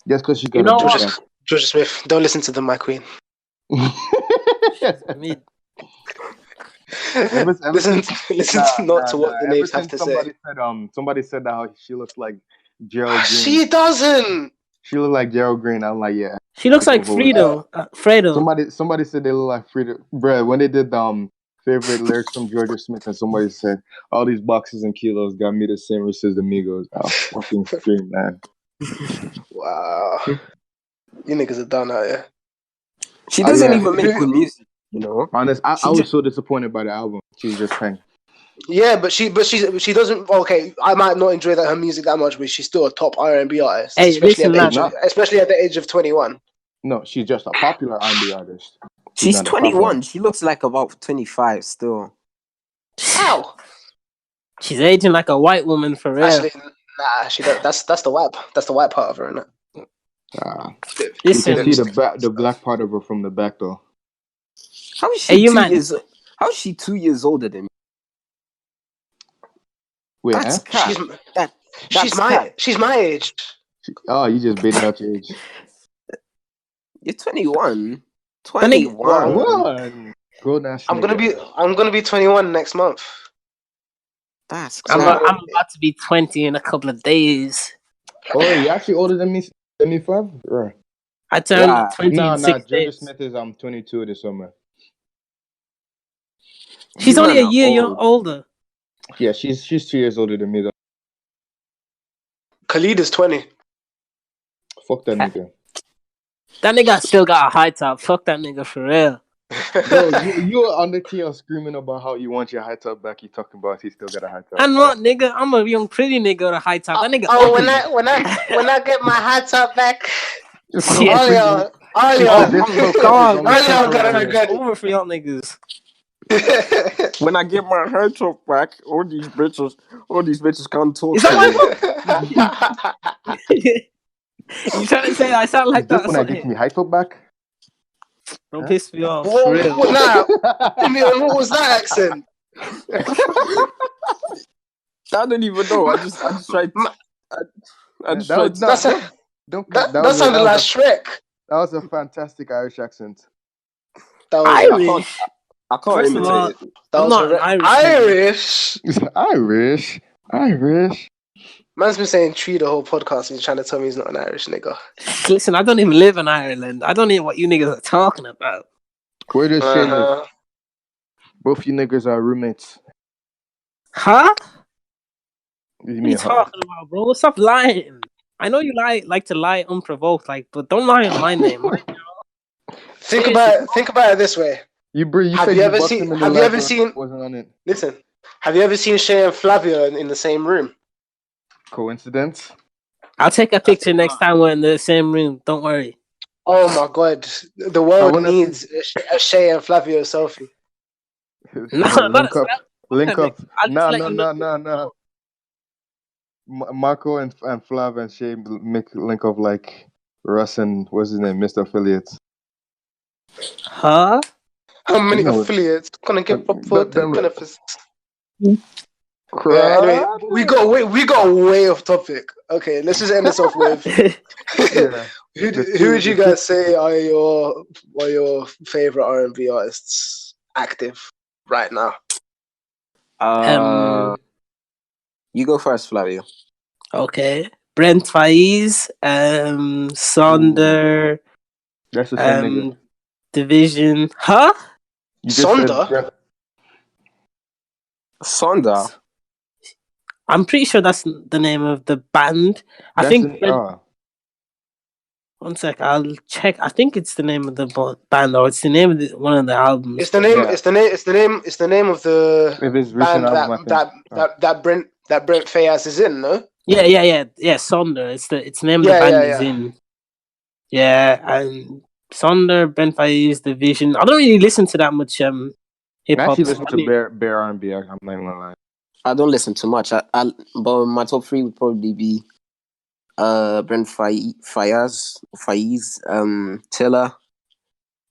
Just because you got You know a what? book Georgia Smith, don't listen to them, my queen. bag. Mid. Listen not to what the Ever names have since to say. somebody said that how she looks like Gerald Green. She doesn't. She look like Gerald Green. I'm like, yeah. She looks like Fredo. Fredo. Somebody said they look like Fredo. Bruh, when they did favorite lyrics from Georgia Smith, and somebody said all these boxes and kilos got me the same as the Migos. I'll fucking scream, man. Wow. You niggas are done out here. She doesn't even make good music, you know. Honest, I was so disappointed by the album. She's just paying. Yeah, but she doesn't. Okay, I might not enjoy her music that much, but she's still a top R&B artist, Hey, especially at the age of 21. No, she's just a popular R&B artist. She's 21. She looks like about 25 still. How? She's aging like a white woman for real. Actually, nah, she don't. That's the white. That's the white part of her, isn't it? You can see the black part of her from the back, though. How is she 2 years? How is she 2 years older than me? Wait, that's she's my age. You just baited out your age. You're 21. 21. I'm gonna be 21 next month. That's I'm about to be 20 in a couple of days. Oh, you're actually older than me, 5? Right. I turned 20 in 6 Georgia days. Smith is 22 this summer. She's only a year older. Yeah, she's 2 years older than me though. Khalid is 20. Fuck that nigga. That nigga still got a high top. Fuck that nigga for real. Bro, you were on the TL screaming about how you want your high top back. You talking about he still got a high top. I'm not, nigga. I'm a young pretty nigga with a high top. That nigga. When I get my high top back, all y'all gotta regret it. Over for y'all niggas. When I get my high top back, all these bitches can't talk. Is that you trying to say I sound like that? When I get my high top back. Don't piss me off. What was that accent? I don't even know. I just tried. That sounded like Shrek. That was a fantastic Irish accent. That was Irish. I can't imitate it. I'm not Irish. Irish. Man's been saying tree the whole podcast and he's trying to tell me he's not an Irish nigga. Listen, I don't even live in Ireland. I don't know what you niggas are talking about. Where does Shane live? Both you niggas are roommates. Huh? What are you talking about, bro? Stop lying. I know you like to lie unprovoked, but don't lie on my name. Think about it this way. Have you ever seen wasn't on it. Listen, have you ever seen Shay and Flavio in the same room? Coincidence? I'll take a picture next time we're in the same room. Don't worry. Oh my god, the world needs a Shay and Flavio selfie. Link up. No. Marco and Flav and Shay make link up like Russ and what's his name, Mr. Affiliates. Huh? How many affiliates gonna get up for the benefits? Anyway, we got way off topic. Okay, let's just end this off with who would you guys say are your favorite R&B artists active right now? You go first, Flavio. Okay, Brent Faiz, Sonder, that's the same nigga. Division, huh? Sonder. I'm pretty sure that's the name of the band. One sec, I'll check. I think it's the name of the band, or it's the name of one of the albums. It's the name. Yeah. It's the name of the band that Brent Fayaz is in. No. Yeah. Sonder. It's the name of the band is in. Yeah, and Sonder, Brent Fayaz, Division. I don't really listen to that much hip hop. I actually listen to bare R&B. I'm not gonna lie. I don't listen too much. But my top 3 would probably be Brent Fayaz, Taylor,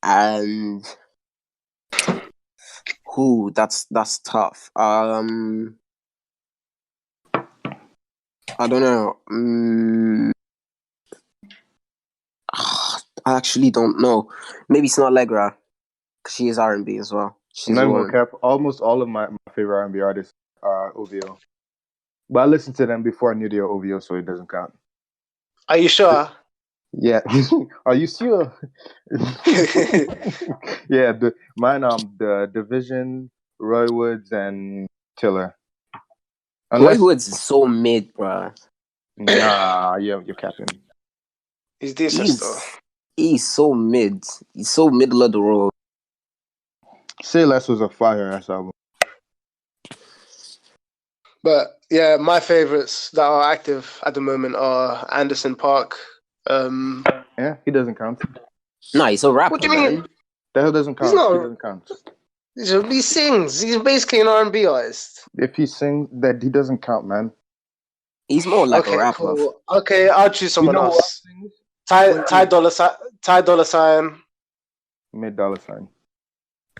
and who? That's tough. I don't know. I actually don't know. Maybe it's not Allegra, because she is R&B as well. She's Not more one. cap. Almost all of my favorite R&B artists are OVO, but I listened to them before I knew they were OVO, so it doesn't count. Are you sure? Yeah. Are you sure? Yeah. The Division, Roy Woods, and Tiller. Roy Woods is so mid, bro. Nah, you're capping. He's decent still. He's so mid. He's so middle of the road. Say Less was a fire ass album. But yeah, my favorites that are active at the moment are Anderson .Paak. Yeah, he doesn't count. Nah, he's a rapper. What do you mean? The hell doesn't count. He's not. He doesn't count. He sings. He's basically an R&B artist. If he sings, that he doesn't count, man. He's more like a rapper. Cool. Okay, I'll choose someone else. Ty Dolla Sign. Mid dollar sign.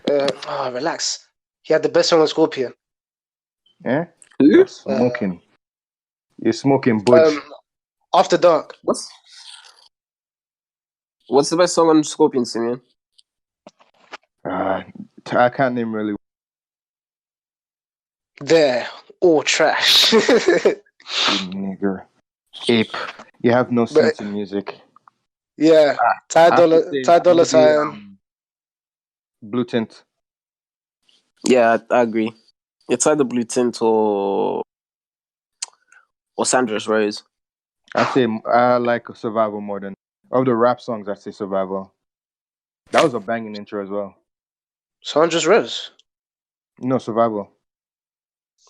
Relax. He had the best song on Scorpion. Yeah? You're smoking. You're smoking Butch. After Dark. What's the best song on Scorpion, Simeon? I can't name really. They're all trash. You nigger. Ape. You have no sense in music. Yeah. Ty Dolla Sign. Blue Tint. Yeah, I agree. It's either Blue Tint or Sandra's Rose. I say I like Survival more than of the rap songs. I say Survival. That was a banging intro as well. Sandra's Rose. No, Survival.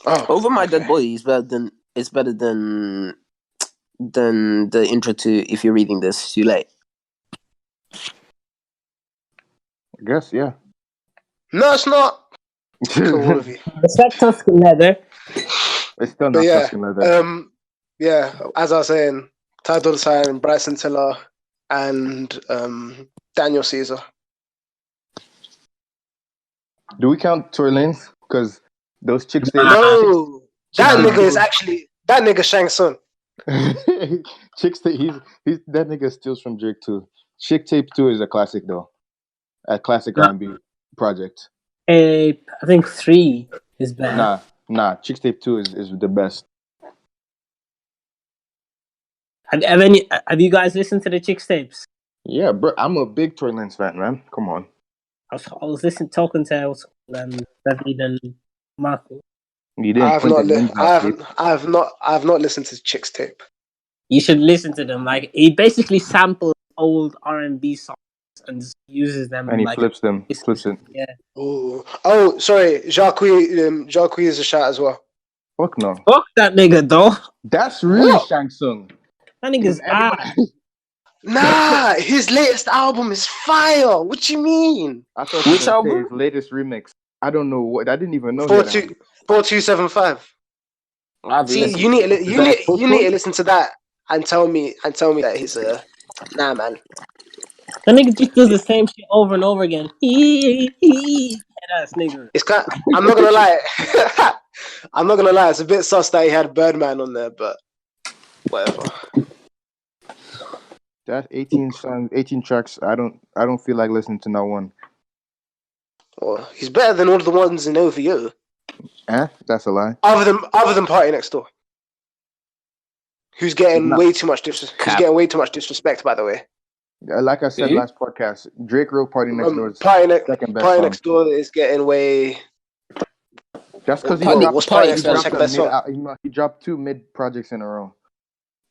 Oh, Over My Dead Body is better than the intro to If You're Reading This Too Late. I guess, yeah. No, it's not. To all of you. It's like Tuscan Leather. It's still not Tuscan Leather. Yeah, as I was saying, Ty Dolla Sign, Bryson Tiller, and Daniel Caesar. Do we count Tory Lanez? Because those chicks. No, that nigga Shang Tsung. Chicks, that nigga steals from Drake too. Chick Tape 2 is a classic though, a classic R&B project. I think 3 is better. Nah. Chick Tape 2 is the best. Have you guys listened to the Chicks tapes? Yeah, bro. I'm a big Tory Lanez fan, man. Come on. I was talking to Dahvid and Marco. I have not listened to Chick's tape. You should listen to them. Like, he basically samples old R&B songs and just uses them. And he flips them. Flips it. Yeah. Oh, sorry. Jacques is a shout as well. Fuck no. Fuck that nigga, though. That's really Shang Tsung. That nigga's ass. Nah, his latest album is fire. What you mean? I thought which album? His latest remix. I don't know what. I didn't even know. 4275. See, you need to listen to that and tell me that he's a nah, man. That nigga just does the same shit over and over again. Ass nigga. I'm not gonna lie. I'm not gonna lie. It's a bit sus that he had Birdman on there, but whatever. That 18 songs, 18 tracks. I don't feel like listening to no one. Well, he's better than all of the ones in OVO. That's a lie. Other than Party Next Door, who's getting way too much disrespect, by the way. Like I said last podcast, Drake wrote Party Next Door. Party Next Door is getting way. That's because he dropped 2 mid projects in a row.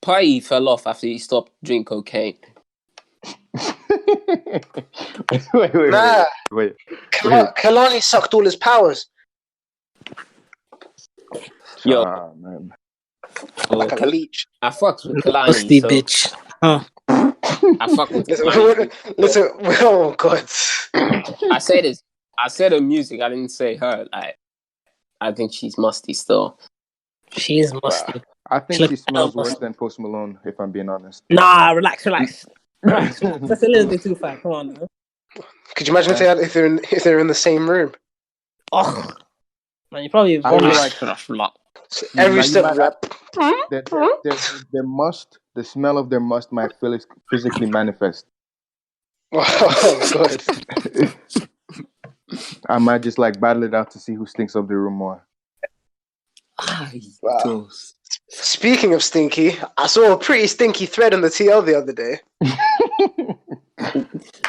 Party fell off after he stopped drinking cocaine. Wait. Kalani sucked all his powers. Yo, man. Like a leech. I fucked with Kalani. Rusty bitch. Oh. I fucked with Kalani. Listen, oh god. I said her music. I didn't say her. I think she's musty still. She is musty. I think she smells worse than Post Malone, if I'm being honest. Nah, relax. That's a little bit too far. Come on, man. Could you imagine if they're in the same room? Oh, man, you probably every step of that. The smell of their must might physically manifest. Oh god. I might just like battle it out to see who stinks up the room more. Wow. Speaking of stinky, I saw a pretty stinky thread on the TL the other day.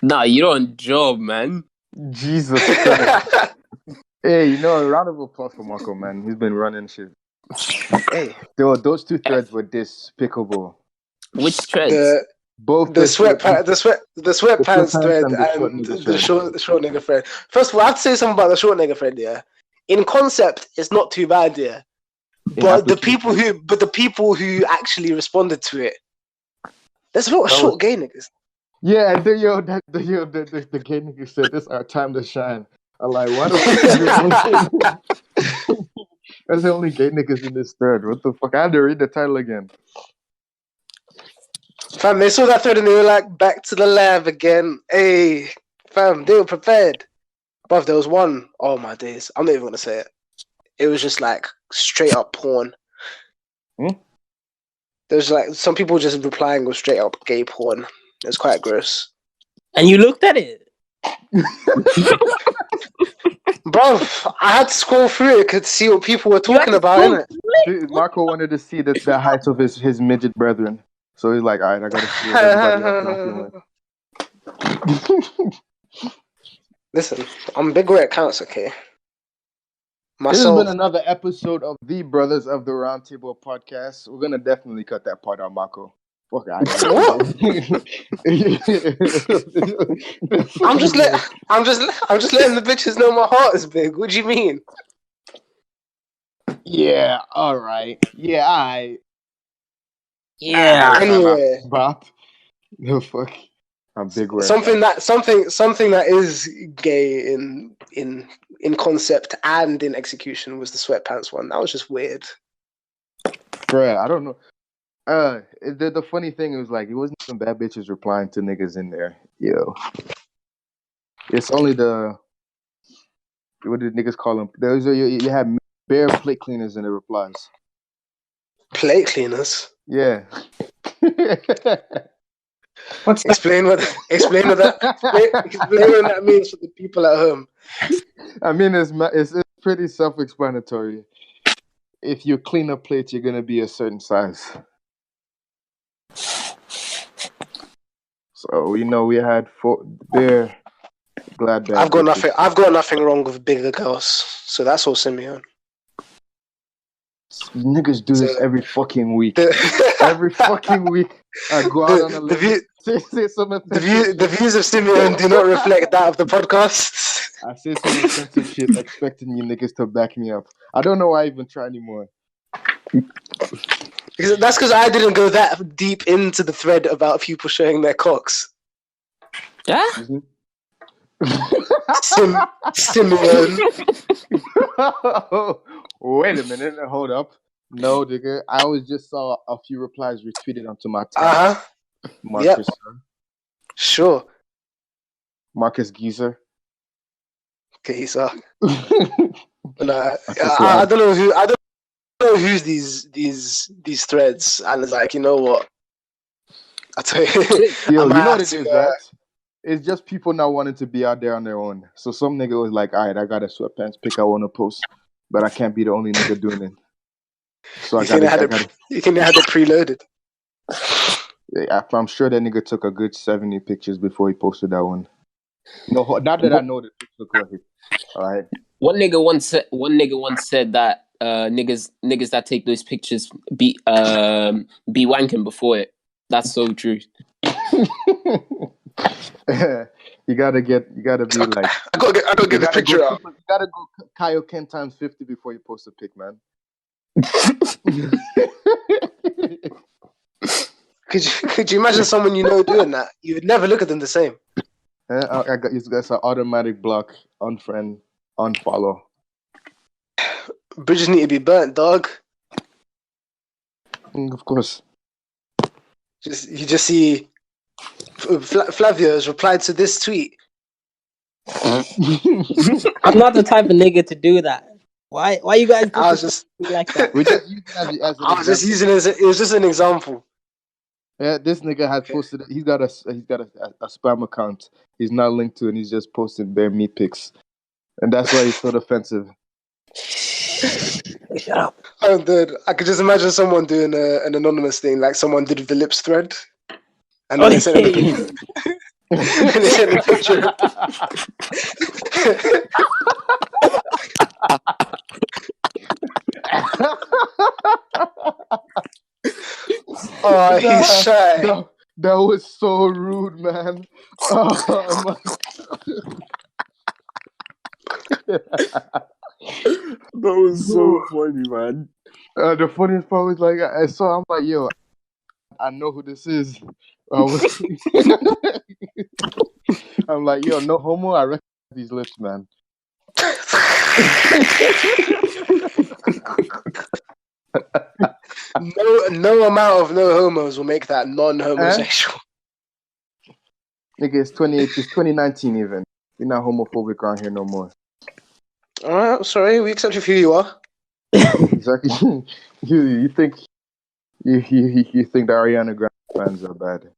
Nah, you're on job, man. Jesus Christ. Hey, a round of applause for Marco, man. He's been running shit. Hey, Those two threads were despicable. Which threads? The sweatpants thread and the short nigga thread. First of all, I have to say something about the short nigga thread. Yeah, in concept, it's not too bad. Yeah, but the people who actually responded to it, there's a lot of short gay niggas. Yeah, and the gay nigga said, "This is our time to shine." I'm like, why the fuck? That's the only gay niggas in this thread. What the fuck? I had to read the title again. Fam, they saw that thread and they were like, back to the lab again. Hey, fam, they were prepared. But there was one, oh my days, I'm not even going to say it. It was just like straight up porn. There's like some people just replying with straight up gay porn. It was quite gross. And you looked at it? Bro, I had to scroll through it to see what people were talking about, innit? Dude, Marco wanted to see the height of his midget brethren. So he's like, alright, I gotta see what Listen, I'm big where it counts, okay? This has been another episode of the Brothers of the Roundtable podcast. We're gonna definitely cut that part out, Marco. Fuck out of here. I'm just letting the bitches know my heart is big. What do you mean? Yeah, alright. Yeah, alright. Yeah. Anyway. Bop. No fuck. I'm big red. Something that is gay in concept and in execution was the sweatpants one. That was just weird. Bruh, I don't know. The funny thing was like it wasn't even bad bitches replying to niggas in there. Yo. It's only what did niggas call them? You had bare plate cleaners in the replies. Plate cleaners? Yeah. Explain what that means for the people at home. I mean, it's pretty self-explanatory. If you clean a plate, you're gonna be a certain size. So we had bare glad bag. I've got nothing wrong with bigger girls. So that's all Simeon. Niggas do this every fucking week. Every fucking week, I go out on a limb. The views of Simeon do not reflect that of the podcast. I say some offensive shit, expecting you niggas to back me up. I don't know why I even try anymore. That's because I didn't go that deep into the thread about people showing their cocks. Yeah. Simeon. Wait a minute, hold up. No, nigga. I just saw a few replies retweeted onto my tab. Marcus. Yep. Sure. Marcus Geezer. Geezer. I don't know who's these threads, and it's like, you know what? I tell you, you know what it is, right? It's just people not wanting to be out there on their own. So some nigga was like, all right, I got a sweatpants pic I want to post, but I can't be the only nigga doing it. So you can have it preloaded. Yeah, I'm sure that nigga took a good 70 pictures before he posted that one. No, not that I know the pictures look like it. All right. One nigga once said that niggas that take those pictures be wanking before it. That's so true. You gotta be like. I gotta get the picture out. You gotta go Kaioken times 50 before you post a pic, man. Could you imagine someone you know doing that? You would never look at them the same. I got that's an automatic block, unfriend, unfollow. Bridges need to be burnt, dog. Of course. You just see Flavio has replied to this tweet. I'm not the type of nigga to do that. Why you guys like that? I was just using it was just an example. Yeah, this nigga had posted. He's got a spam account. He's not linked to, and he's just posting bare meat pics. And that's why he's so defensive. Shut up. I'm dead. I could just imagine someone doing an anonymous thing, like someone did with the lips thread, and then they sent a picture. And they sent a picture. Oh, he's shy. That was so rude, man. Oh my That was so funny, man. The funniest part was like I saw. I'm like, yo, I know who this is. I'm like, yo, no homo. I recognize these lips, man. No amount of no homos will make that non-homosexual. Nigga, it's 2019 even. We're not homophobic around here no more. Alright, sorry, we accept you for who you are. Exactly. you think you think the Ariana Grande fans are bad.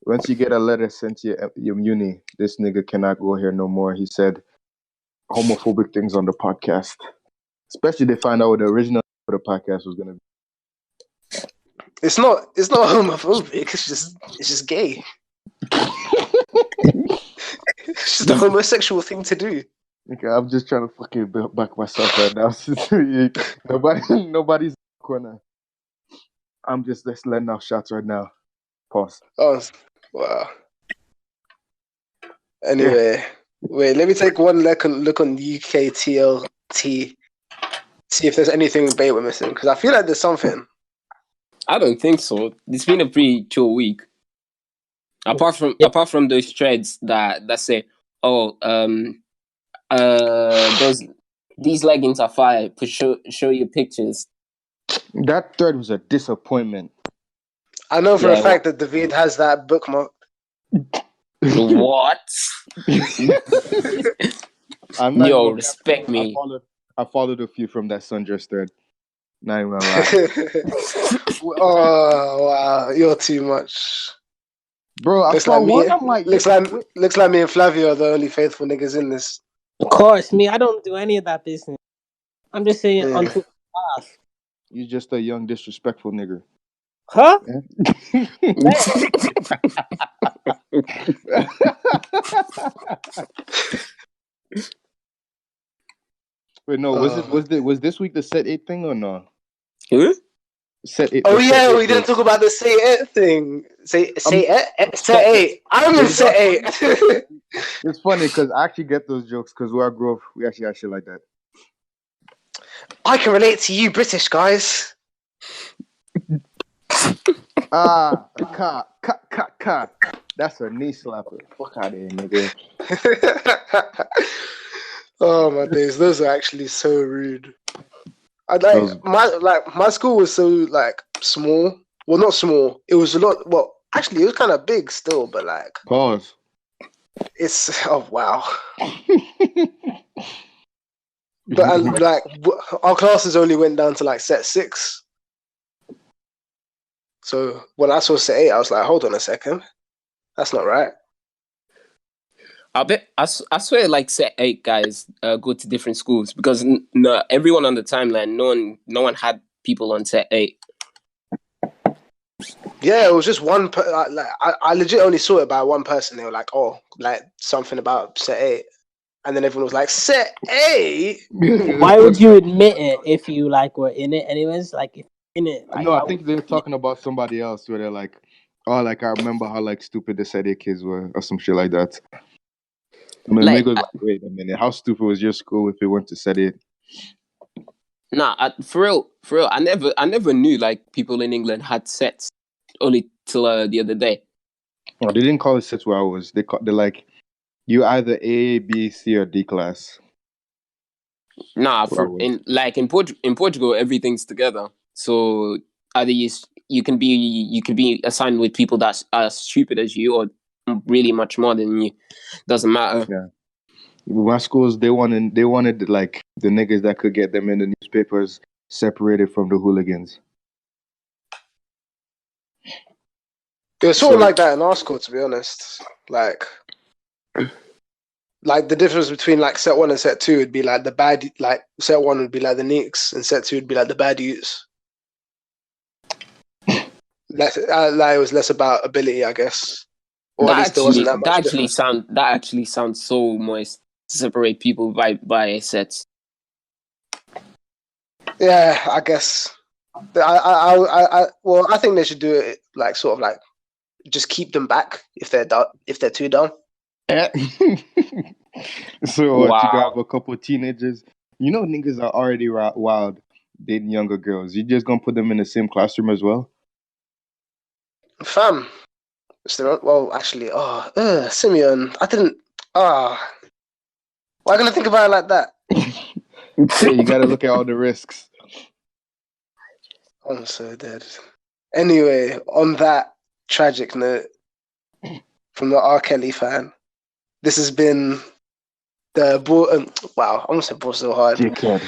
Once you get a letter sent to your uni, this nigga cannot go here no more. He said homophobic things on the podcast. Especially they find out what the original of the podcast was gonna be. It's not homophobic, it's just gay. It's just a homosexual thing to do. Okay, I'm just trying to fucking back myself right now. Nobody's in the corner. I'm just letting out shots right now. Pause. Oh, wow. Anyway, wait, let me take one look on UK TLT. See if there's anything bait we're missing, because I feel like there's something. I don't think so. It's been a pretty chill week. Apart from those threads that say, these leggings are fire. Show your pictures. That thread was a disappointment. I know for a fact that Dahvid has that bookmark. What? Yo, respect me. I followed a few from that sundress thread. Not even gonna lie. Oh wow, you're too much. Bro, I saw one. I'm like, looks like me and Flavio are the only faithful niggas in this. Of course, me. I don't do any of that business. I'm just saying onto the path. You're just a young, disrespectful nigga. Huh? Wait, no. Was this week the set 8 thing or no? Huh? Set 8. Oh yeah, we didn't talk about the say it thing. Say it. Set 8. I'm in set 8. It's funny because I actually get those jokes because where I grew up, we actually had shit like that. I can relate to you, British guys. Ka. That's a knee slapper. Fuck out of here, nigga. Oh my days, those are actually so rude. My school was so like small. Well, not small. It was a lot. Well, actually, it was kind of big still, but like. Pause. It's wow. But like our classes only went down to like set 6. So when I saw set 8, I was like, hold on a second, that's not right. I swear, like set 8 guys go to different schools because no, everyone on the timeline, no one had people on set 8. Yeah, it was just one. I legit only saw it by one person. They were like, "Oh, like something about set 8," and then everyone was like, "Set 8." Why would you admit it if you like were in it anyways? Like if in it. Like, no, I think they're talking about somebody else where they're like, "Oh, like I remember how like stupid the set 8 kids were," or some shit like that. I mean, like, wait a minute, how stupid was your school if it went to set 8? Nah, for real, I never knew like people in England had sets only till the other day. Oh, they didn't call it sets where I was. They're like, you either A, B, C, or D class. Nah, in Portugal, everything's together. So either you can be assigned with people that are stupid as you or really much more than you. Doesn't matter. Yeah. My schools, they wanted like the niggas that could get them in the newspapers separated from the hooligans. It was sort of like that in our school, to be honest. Like, Like the difference between like set 1 and set 2 would be like the bad, like set 1 would be like the Knicks and set 2 would be like the bad youths. Less, like it was less about ability, I guess, or at least there wasn't that much difference. That actually sounds so moist to separate people by sets. Yeah, I guess. Well, I think they should do it like sort of like just keep them back if they're too dumb. So what, you got a couple of teenagers. You know, niggas are already wild dating younger girls. You just gonna put them in the same classroom as well? Fam, well, actually, Simeon, I didn't. Why are you gonna think about it like that? Yeah, you gotta look at all the risks. I'm so dead. Anyway, on that tragic note, from the R. Kelly fan, this has been the ball. Wow, I almost said ball so hard. Dickhead.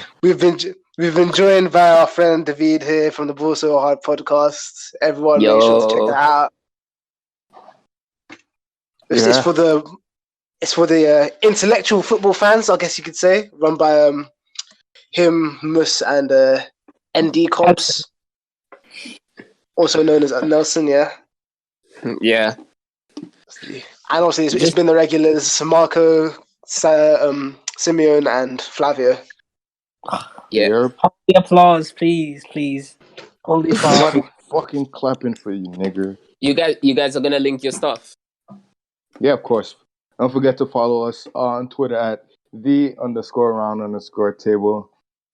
We've been joined by our friend Dahvid here from the Ball So Hard podcast. Everyone, make sure to check it out. It's for the intellectual football fans, I guess you could say, run by him, Mus, and ND Cobbs, also known as Nelson. Yeah. Yeah. And obviously, it's been the regulars: Marco, Simeon, and Flavio. Yeah. The applause, please. Only applause. Fucking clapping for you, nigger. You guys are gonna link your stuff. Yeah, of course. Don't forget to follow us on Twitter at _round_table.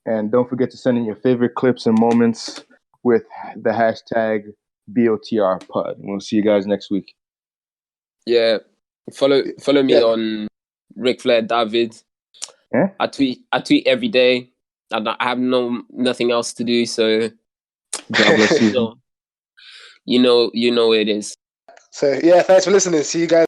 And don't forget to send in your favorite clips and moments with the hashtag BOTRpod. We'll see you guys next week. Yeah. Follow me on Ric Flair Dahvid. Yeah? I tweet every day. I have nothing else to do, so God bless you. you know it is. So yeah, thanks for listening. See you guys.